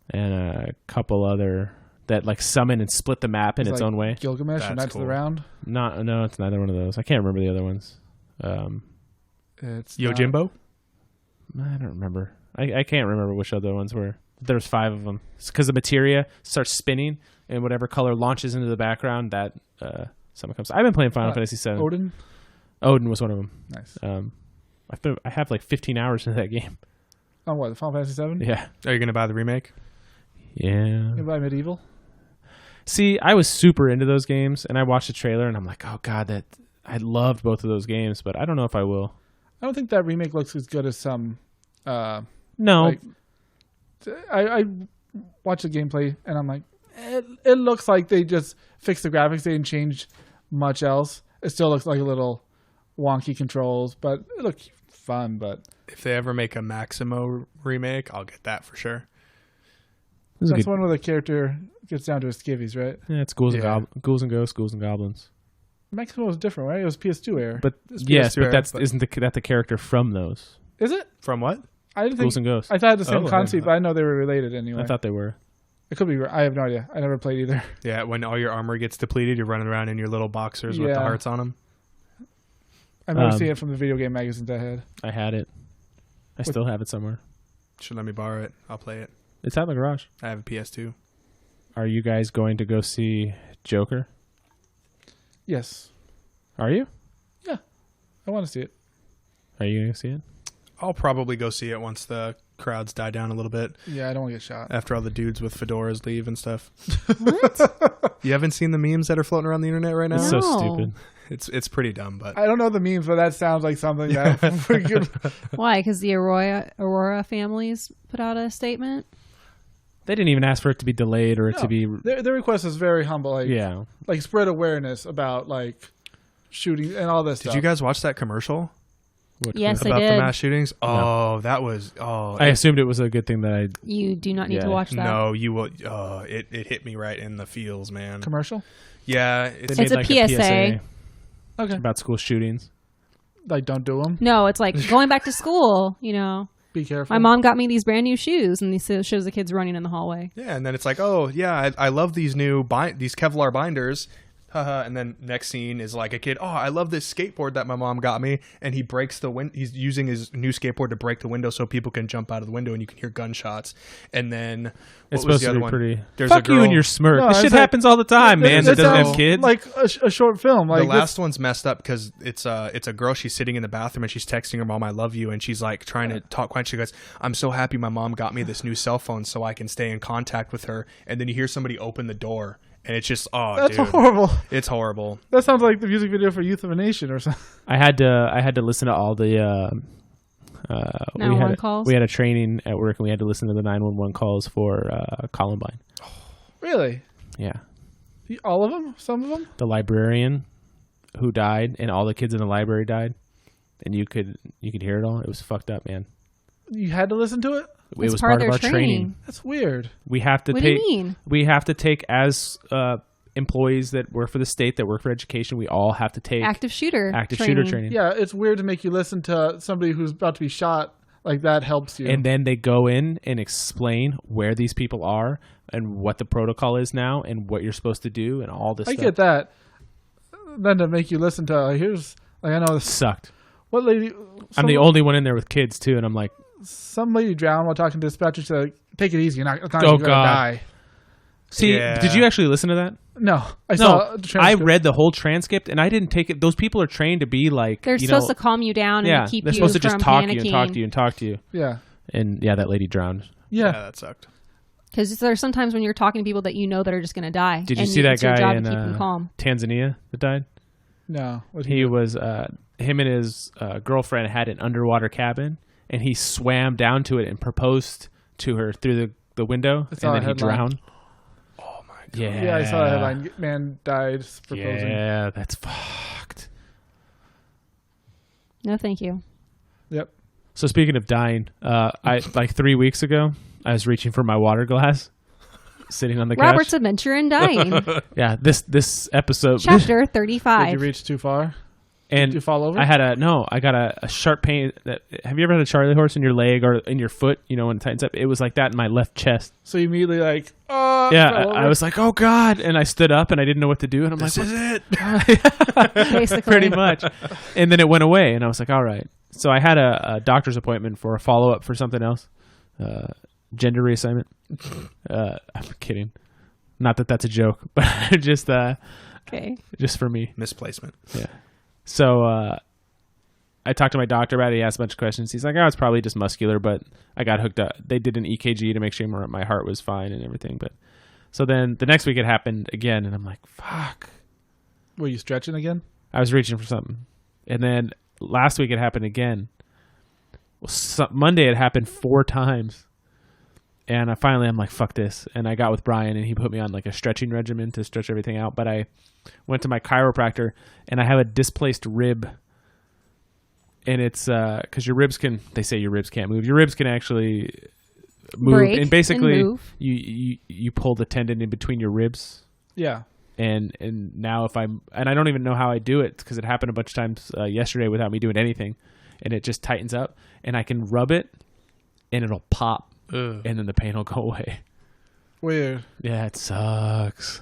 and a couple other that summon and split the map in It's its like own way. Gilgamesh and That's Knights of the cool. Round? No, it's neither one of those. I can't remember the other ones. It's Yojimbo? I don't remember. I can't remember which other ones were. There's 5 of them. Because the materia starts spinning, and whatever color launches into the background, that someone comes. I've been playing Final Fantasy VII. Odin was one of them. Nice. I have like 15 hours into that game. On what? Final Fantasy VII? Yeah. Are you gonna buy the remake? Yeah. You buy Medieval? See, I was super into those games, and I watched the trailer, and I'm like, oh god, that I loved both of those games, but I don't know if I will. I don't think that remake looks as good as some. No. Like, I watched the gameplay, and I'm like, it looks like they just fixed the graphics. They didn't change much else. It still looks like a little wonky controls, but it looks fun. But If they ever make a Maximo remake, I'll get that for sure. that's one where the character gets down to his skivvies, right? Yeah, it's ghouls and ghosts, ghouls and goblins. Maximo was different, right? It was PS2 era. But yes, but isn't that the character from those Is it? From what? I didn't ghouls think. and ghosts? I thought it was the same Oh, concept, yeah. but I know they were related anyway. I thought they were. It could be. I have no idea. I never played either. Yeah, when all your armor gets depleted, you're running around in your little boxers with the Yeah. hearts on them. I've never seen it from the video game magazines I had. I had it. I still have it somewhere. Should let me borrow it. I'll play it. It's out in the garage. I have a PS2. Are you guys going to go see Joker? Yes, Are you? I want to see it. Are you going to see it? I'll probably go see it once the crowds die down a little bit Yeah, I don't want to get shot. after all the dudes with fedoras leave and stuff. What? You haven't seen the memes that are floating around the internet right now? It's so No. stupid. It's pretty dumb, but I don't know the memes, but that sounds like something that we could. Why? Because the Aurora families put out a statement. They didn't even ask for it to be delayed or it to be. Their request is very humble. Like, Yeah. like spread awareness about like shooting and all this did stuff. you guys watch that commercial What- Yes, I about the did. mass shootings? Oh, that was I assumed it was a good thing that You do not need to Yeah. watch that. no, you will. It hit me right in the feels, man. commercial? Yeah, they it's made It's a like PSA. Okay, about school shootings. like don't do them. No, it's like going back to school. Be careful. My mom got me these brand new shoes, and these shows the kids running in the hallway. yeah, and then it's like, oh yeah, I love these new these Kevlar binders. And then next scene is like a kid. Oh, I love this skateboard that my mom got me, and he breaks the window. He's using his new skateboard to break the window so people can jump out of the window, and you can hear gunshots. And then It's what was supposed the to other be one? pretty. There's Fuck a you girl, and your smirk. No, this it's shit like- happens all the time, man. That doesn't have sounds kids. Like a short film. Like the last one's messed up because it's a girl. She's sitting in the bathroom and she's texting her mom, "I love you," and she's like trying to talk quiet. She goes, "I'm so happy my mom got me this new cell phone so I can stay in contact with her." And then you hear somebody open the door, and it's just that's dude, horrible. it's horrible. That sounds like the music video for Youth of a Nation or something. I had to listen to all the. 911 calls? We had a training at work, and we had to listen to the 911 calls for Columbine. Really? Yeah, All of them? Some of them? the librarian who died, and all the kids in the library died, and you could hear it all. It was fucked up, man. You had to listen to it? It It's was part part of of their our training. That's weird. We have to What do take. you mean? We have to take as employees that work for the state, that work for education. We all have to take Active shooter. shooter training. Yeah, it's weird to make you listen to somebody who's about to be shot. Like that helps you. And then they go in and explain where these people are and what the protocol is now and what you're supposed to do and all this I stuff. get that. Then to make you listen to here's like I know this Sucked. what lady I'm the only one in there with kids too, and I'm like, some lady drowned while talking to dispatcher. She's like, "Take it easy, you're not Oh, gonna God. die." see, Yeah. did you actually listen to that? No, I No, saw. The I transcript. read the whole transcript and I didn't take it. Those people are trained to be like, They're you supposed know, to calm you down yeah, and keep they're you supposed to from just talk panicking. to you and talk to you and talk to you. Yeah, And yeah, that lady drowned. yeah. That sucked. Because there's sometimes when you're talking to people that you know that are just going to die. Did you and see that it's your guy job in to keep them calm. Tanzania that died? No, what He was him and his girlfriend had an underwater cabin, and he swam down to it and proposed to her through the window, I saw and a then he headline. drowned. Oh my god. Yeah, Yeah, I saw that headline. Man died proposing. Yeah, that's fucked. No, thank you. Yep. So speaking of dying, I like 3 weeks ago, I was reaching for my water glass, sitting on the Robert's couch. Adventure in Dying. Yeah, this episode, Chapter Did 35. you reach too far? and Did you fall over? I got a sharp pain. Have you ever had a Charlie horse in your leg or in your foot? You know, when it tightens up. It was like that in my left chest. So you immediately like, oh, Yeah, fell I over? was like, oh God. And I stood up and I didn't know what to do. And I'm This like, is it. Basically. pretty much. And then it went away. And I was like, all right. So I had a doctor's appointment for a follow-up for something else. Gender reassignment. I'm kidding. Not that that's a joke, but just Okay. just for me. Misplacement. Yeah. So I talked to my doctor about it. He asked a bunch of questions. He's like, "Oh, it's probably just muscular," but I got hooked up. They did an EKG to make sure my heart was fine and everything. But so then the next week it happened again, and I'm like, "Fuck." Were you stretching again? I was reaching for something, and then last week it happened again. Well, Monday it happened 4 times, and I'm like, "Fuck this!" And I got with Brian, and he put me on like a stretching regimen to stretch everything out. But I went to my chiropractor, and I have a displaced rib. And it's because your ribs they say your ribs can't move. Your ribs can actually move. Break and basically, and move. You pull the tendon in between your ribs. Yeah. And now I don't even know how I do it because it happened a bunch of times yesterday without me doing anything. And it just tightens up. And I can rub it, and it'll pop. Ugh. And then the pain will go away. Weird. Yeah, it sucks.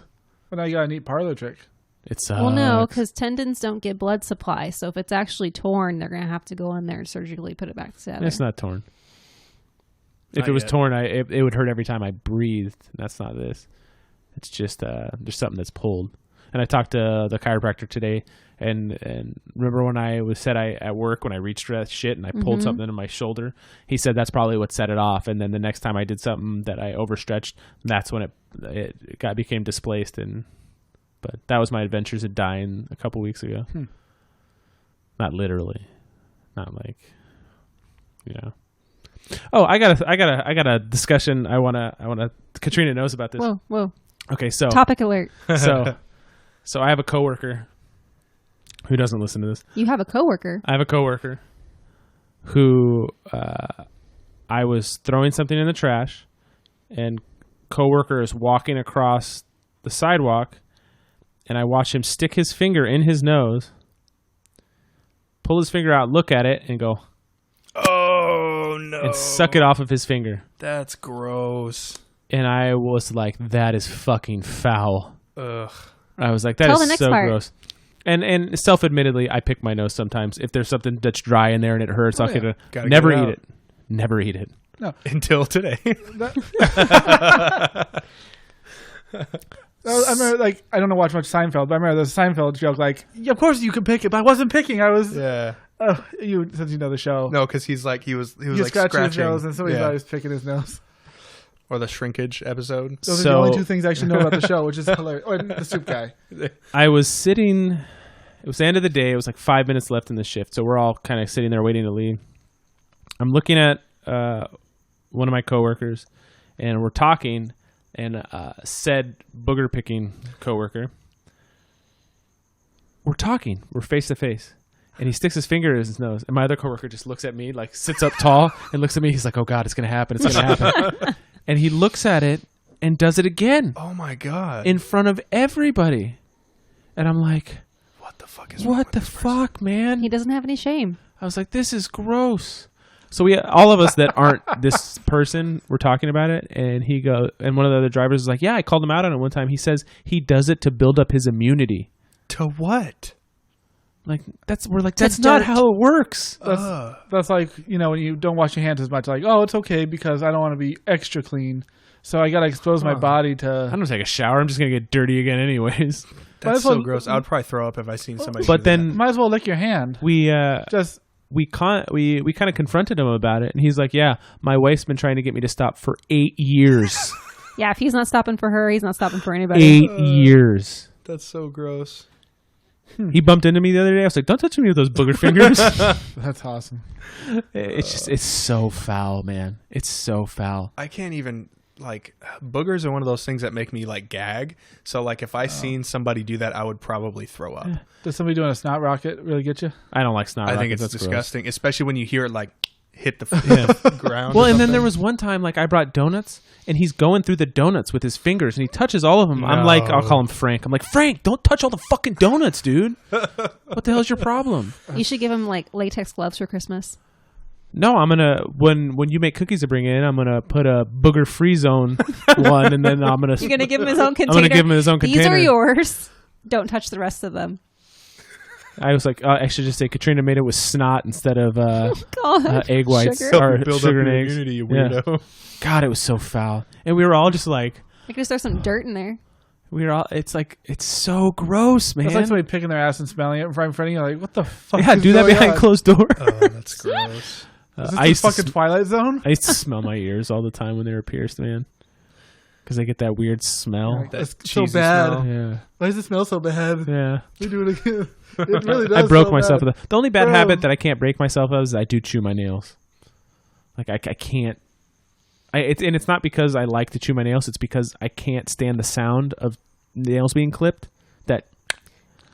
But now you got a neat parlor trick. It sucks. Well, no, because tendons don't get blood supply. So if it's actually torn, they're going to have to go in there and surgically put it back together. It's not torn. If Not it was yet. torn, it would hurt every time I breathed. That's not this. It's just there's something that's pulled. And I talked to the chiropractor today, and remember when I was said at work when I reached for that shit and I pulled something in my shoulder. He said that's probably what set it off. And then the next time I did something that I overstretched, that's when it became displaced. But that was my adventures at dying a couple weeks ago. Not literally, not like, you know. Oh, I got a discussion. I wanna. Katrina knows about this. Whoa. Okay, so Topic alert. So I have a coworker who doesn't listen to this. You have a coworker. I have a coworker who I was throwing something in the trash, and coworker is walking across the sidewalk, and I watch him stick his finger in his nose, pull his finger out, look at it, and go, Oh no! and suck it off of his finger. That's gross. And I was like, that is fucking foul. Ugh. I was like, that Tell is the next so part. gross. And self-admittedly, I pick my nose sometimes. If there's something that's dry in there and it hurts, I'll get Gotta never get it eat out. it. Never eat it. Until today. I remember, like, I don't know watch much Seinfeld, but I remember the Seinfeld joke, like, yeah, of course you can pick it, but I wasn't picking. I was, Yeah. you, since you know the show. No, because he was like He like scratching his scratching nose, and somebody's Yeah. always picking his nose. Or the shrinkage episode. Those are So- the only 2 things I actually know about the show, which is hilarious. Or the soup guy. I was sitting, it was the end of the day. It was like 5 minutes left in the shift. So we're all kind of sitting there waiting to leave. I'm looking at one of my coworkers, and we're talking, and said booger picking coworker. We're talking. We're face to face. And he sticks his finger in his nose. And my other coworker just looks at me, like sits up tall and looks at me. He's like, oh, God, it's going to happen. It's going to happen. And he looks at it and does it again Oh my god. in front of everybody. And I'm like, What the fuck is wrong what with the this person? fuck, man? He doesn't have any shame. I was like, this is gross. So all of us that aren't this person, we're talking about it. And and one of the other drivers is like, yeah, I called him out on it one time. He says he does it to build up his immunity. To what? Like, that's not how it works. That's like, you know, when you don't wash your hands as much, like, oh, it's okay because I don't want to be extra clean. So I got to expose my body I to. don't take a shower. I'm just going to get dirty again anyways. Might That's as well- so gross. I would probably throw up if I seen somebody. But do then Might as well lick your hand. we Just. we kind of confronted him about it, and he's like, yeah, my wife's been trying to get me to stop for 8 years. Yeah, if he's not stopping for her, he's not stopping for anybody. 8 years. that. That's so gross. He bumped into me the other day. I was like, don't touch me with those booger fingers. That's awesome. It's so foul, man. It's so foul. I can't even like boogers are one of those things that make me like gag. So like if I seen somebody do that, I would probably throw up. Does somebody doing a snot rocket really get you? I don't like snot I think rockets. it's That's gross. disgusting, especially when you hear it like hit the ground. Well, or and then something. there was one time, like, I brought donuts, and he's going through the donuts with his fingers, and he touches all of them. I'm like, I'll call him Frank. I'm like, Frank, don't touch all the fucking donuts, dude. What the hell's your problem? You should give him like latex gloves for Christmas. No, I'm gonna when you make cookies to bring in, I'm gonna put a booger free zone one, and then I'm gonna You're gonna give him his own container. I'm gonna give him his own These container. are yours. Don't touch the rest of them. I was like, I should just say Katrina made it with snot instead of God, egg whites Sugar. or build sugar up and your eggs. immunity, you Yeah. weirdo. God, it was so foul, and we were all just like, I could just throw some dirt in there. we're all. It's like it's so gross, man. It's like somebody picking their ass and smelling it right in front of you. Like, what the fuck? Yeah, is do that going behind on? closed doors. Oh, that's gross. Is this I the used to fucking Twilight Zone? I used to smell my ears all the time when they were pierced, man, because I get that weird smell. Like, That it's so cheesy bad. smell. Yeah, Why does it smell so bad? yeah. We do it again. It really does. I broke smell myself. bad. The only bad Bro. habit that I can't break myself of is I do chew my nails. Like I can't. And it's not because I like to chew my nails. It's because I can't stand the sound of nails being clipped. That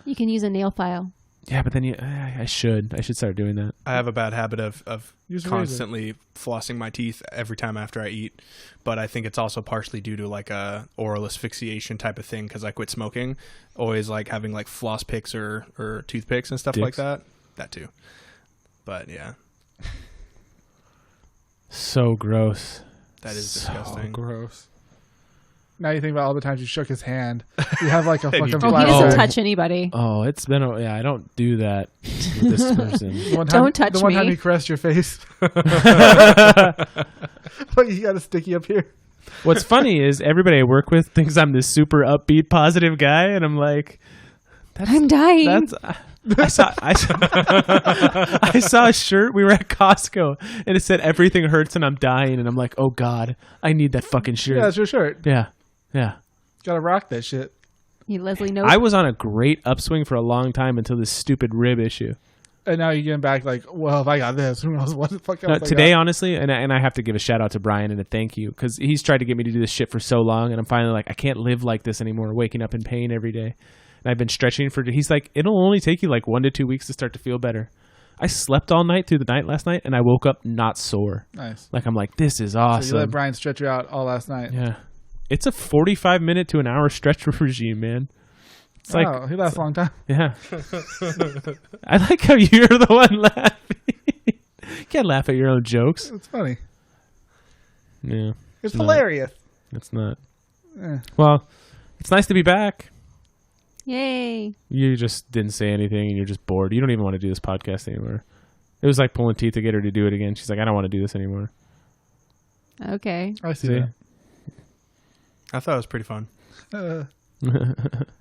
You can use a nail file. yeah, but then I should start doing that. I have a bad habit of Use a razor. constantly flossing my teeth every time after I eat, but I think it's also partially due to like a oral asphyxiation type of thing because I quit smoking. Always like having like floss picks or toothpicks and stuff like Dicks. that. That too. But yeah, So gross. that is So disgusting. Gross. Now you think about all the times you shook his hand. You have like a And you fucking did. Oh, he black doesn't eye. touch anybody. Oh, it's been I don't do that with this person. The one time, Don't touch the one time me. he caressed your face. Like you got a sticky up here. What's funny is everybody I work with thinks I'm this super upbeat, positive guy, and I'm like, I'm dying. that's. I saw I saw a shirt. We were at Costco, and it said "Everything hurts and I'm dying," and I'm like, "Oh God, I need that fucking shirt." Yeah, that's your shirt. Yeah. Gotta rock that shit. You Leslie knows. I was on a great upswing for a long time until this stupid rib issue. And now you're getting back like, well, if I got this, who knows what the fuck else I Today, got. honestly, and I have to give a shout out to Brian and a thank you because he's tried to get me to do this shit for so long, and I'm finally like, I can't live like this anymore, waking up in pain every day. And I've been stretching he's like, it'll only take you like 1 to 2 weeks to start to feel better. I slept all night through the night last night, and I woke up not sore. Nice. Like, I'm like, this is So awesome. you let Brian stretch you out all last night. Yeah. It's a 45-minute to an hour stretch regime, man. It's like, Wow, he lasts a long time. yeah. I like how you're the one laughing. You can't laugh at your own jokes. It's funny. Yeah. It's No. hilarious. It's not. Eh. Well, it's nice to be back. Yay. You just didn't say anything and you're just bored. You don't even want to do this podcast anymore. It was like pulling teeth to get her to do it again. She's like, I don't want to do this anymore. Okay. I see, See? I thought it was pretty fun. that.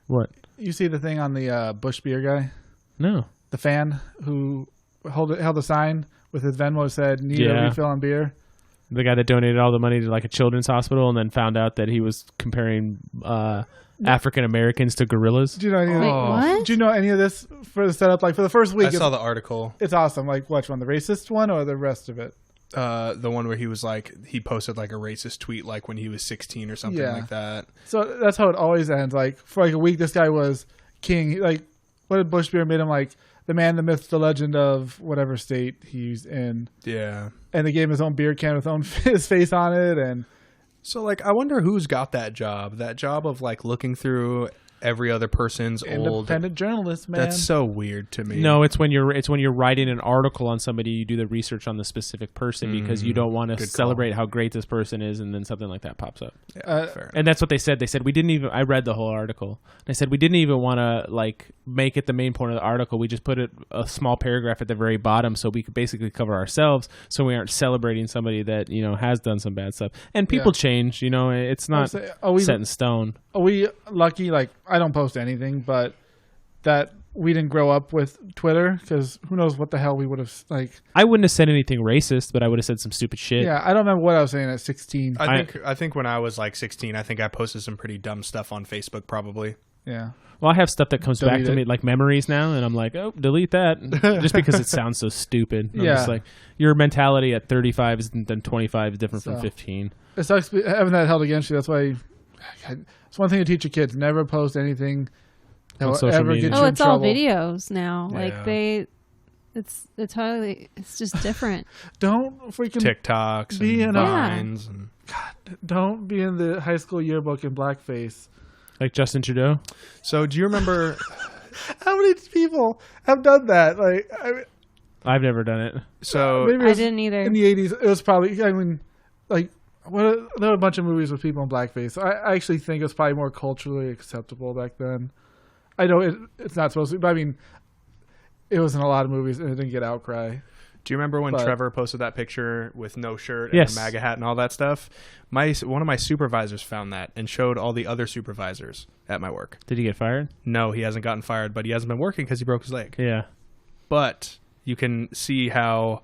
What? You see the thing on the Bush beer guy? No. The fan who held a sign with his Venmo said, need a Yeah. refill on beer? The guy that donated all the money to like a children's hospital and then found out that he was comparing African Americans to gorillas. Do you know any of Wait, Oh. what? Do you know any of this for the setup? Like for the first week, I saw the article. it's awesome. Like which one, the racist one or the rest of it? The one where he was like, he posted like a racist tweet like when he was 16 or something Yeah. like that. So that's how it always ends. Like for like a week, this guy was king. Like what did Bush beer made him like the man, the myth, the legend of whatever state he's in. Yeah. And they gave him his own beer can with his face on it. And So like, I wonder who's got that job of like looking through every other person's old. independent journalist, man. That's so weird to me. No, it's when you're writing an article on somebody, you do the research on the specific person because you don't want to Good celebrate how great this person is, and then something like that pops up. Yeah, fair. And that's what they said. They said we didn't even. I read the whole article. They said we didn't even want to like make it the main point of the article. We just put it a small paragraph at the very bottom so we could basically cover ourselves, so we aren't celebrating somebody that has done some bad stuff. And people change. It's not say, are we- set in stone. Are we lucky? Like I don't post anything, but that we didn't grow up with Twitter because who knows what the hell we would have like. I wouldn't have said anything racist, but I would have said some stupid shit. Yeah, I don't remember what I was saying at 16. I think when I was like 16, I think I posted some pretty dumb stuff on Facebook probably. Yeah. Well, I have stuff that comes back Delete to it. me, like memories now, and I'm like, oh, delete that, just because it sounds so stupid. I'm Yeah. just like, your mentality at 35 is than 25 is different from So. 15. It sucks having that held against you. That's why it's one thing to teach your kids: never post anything that On will social ever media. get you Oh, in it's all trouble. videos now. Like Yeah. it's totally, it's just different. Don't freaking TikToks Be and in a- Vines. And don't be in the high school yearbook in blackface. Like Justin Trudeau. so do you remember? How many people have done that? Like, I've never done it. So maybe it I was didn't either. in the 80s. It was probably. I mean, like, there were a bunch of movies with people in blackface. I actually think it was probably more culturally acceptable back then. I know it's not supposed to, but I mean, it was in a lot of movies and it didn't get outcry. Do you remember when But- Trevor posted that picture with no shirt and Yes. a MAGA hat and all that stuff? One of my supervisors found that and showed all the other supervisors at my work. Did he get fired? No, he hasn't gotten fired, but he hasn't been working because he broke his leg. Yeah. But you can see how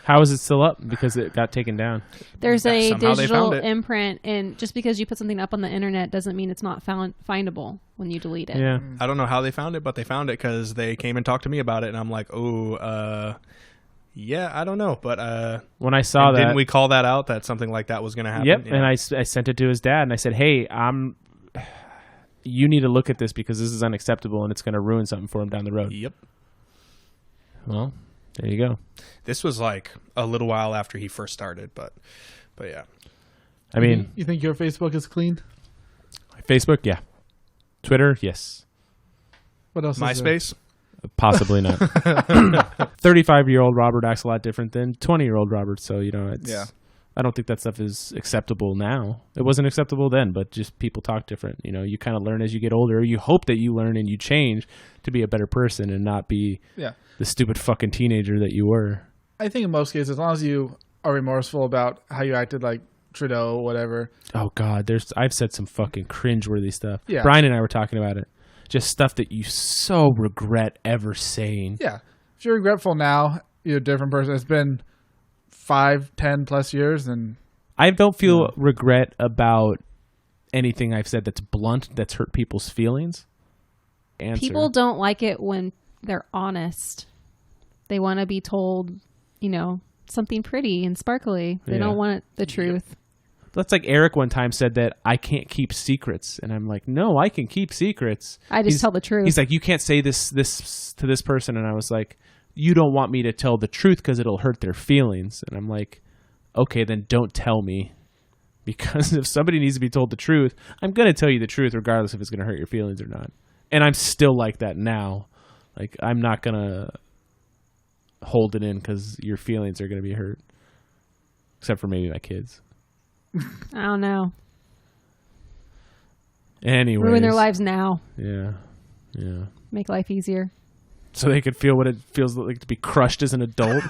How is it still up? Because it got taken down. There's a Somehow they digital found it. imprint, and just because you put something up on the internet doesn't mean it's not findable when you delete it. Yeah. I don't know how they found it, but they found it because they came and talked to me about it, and I'm like, yeah, I don't know, but When I saw that, didn't we call that out that something like that was going to happen? Yep. Yeah. And I sent it to his dad, and I said, "Hey, you need to look at this because this is unacceptable, and it's going to ruin something for him down the road." Yep. Well, there you go. This was like a little while after he first started, but yeah. I mean, you think your Facebook is clean? Facebook, yeah. Twitter, yes. What else? Is there? MySpace? Possibly not. 35-year-old Robert acts a lot different than 20-year-old Robert, so it's. Yeah. I don't think that stuff is acceptable now. It wasn't acceptable then, but just people talk different. You kind of learn as you get older. You hope that you learn and you change to be a better person and not be the stupid fucking teenager that you were. I think in most cases, as long as you are remorseful about how you acted, like Trudeau, whatever. Oh God, I've said some fucking cringeworthy stuff. Yeah. Brian and I were talking about it. Just stuff that you so regret ever saying. Yeah. If you're regretful now, you're a different person. It's been 5, 10 plus years, and I don't feel regret about anything I've said that's blunt, that's hurt people's feelings. Answer. People don't like it when they're honest. They want to be told, something pretty and sparkly. They don't want the truth. That's like Eric one time said that I can't keep secrets. And I'm like, no, I can keep secrets. I just tell the truth. He's like, you can't say this to this person. And I was like, you don't want me to tell the truth because it'll hurt their feelings. And I'm like, okay, then don't tell me. Because if somebody needs to be told the truth, I'm going to tell you the truth regardless if it's going to hurt your feelings or not. And I'm still like that now. Like, I'm not going to hold it in because your feelings are going to be hurt. Except for maybe my kids. I don't know. Anyways. Ruin their lives now. Yeah. Yeah. Make life easier. So they could feel what it feels like to be crushed as an adult.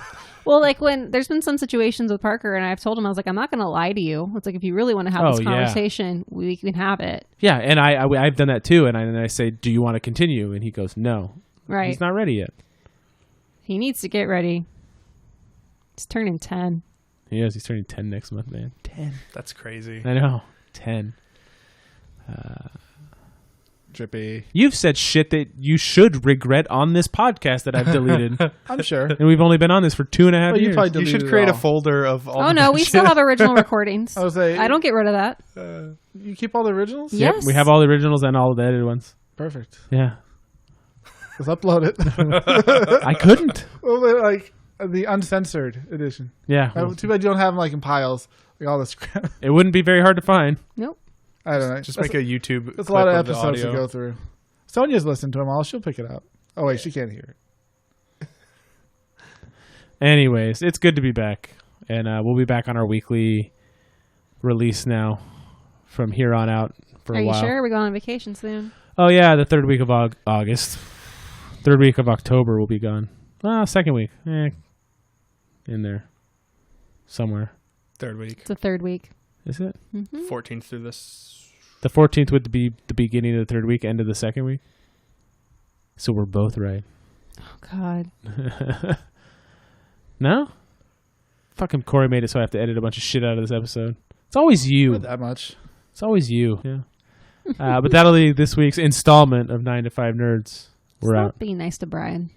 Well, like when there's been some situations with Parker, and I've told him, I was like, I'm not going to lie to you. It's like, if you really want to have this conversation, we can have it. Yeah, and I've done that too. And I say, do you want to continue? And he goes, no. Right. He's not ready yet. He needs to get ready. He's turning 10. He is. He's turning 10 next month, man. 10. That's crazy. I know. 10. drippy. You've said shit that you should regret on this podcast that I've deleted. I'm sure. And we've only been on this for 2.5 Well, you years. probably You deleted should it create a all. folder of all Oh, the no, we shit. still have original recordings. I was like, I don't get rid of that. You keep all the originals? Yeah. Yep, Yes. we have all the originals and all the edited ones. Perfect. Yeah. Let's upload it. I couldn't. Well, they're like the uncensored edition. Yeah. Too bad you don't have them like in piles, like all this crap. It wouldn't be very hard to find. Nope. I don't know. Just That's make a YouTube. That's a lot clip of the episodes to audio. go through. Sonia's listened to them all. She'll pick it up. Oh wait, she can't hear it. Anyways, it's good to be back. And we'll be back on our weekly release now from here on out for Are a you while. sure? We're going on vacation soon. Oh, yeah, the third week of August. Third week of October will be gone. Second week. In there. Somewhere. Third week. It's the third week. Is it? 14th through this. The 14th would be the beginning of the third week, end of the second week. So we're both right. Oh, God. No? Fucking Corey made it so I have to edit a bunch of shit out of this episode. It's always you. Not that much. It's always you. Yeah. But that'll be this week's installment of 9 to 5 Nerds. We're Stop out. being nice to Brian.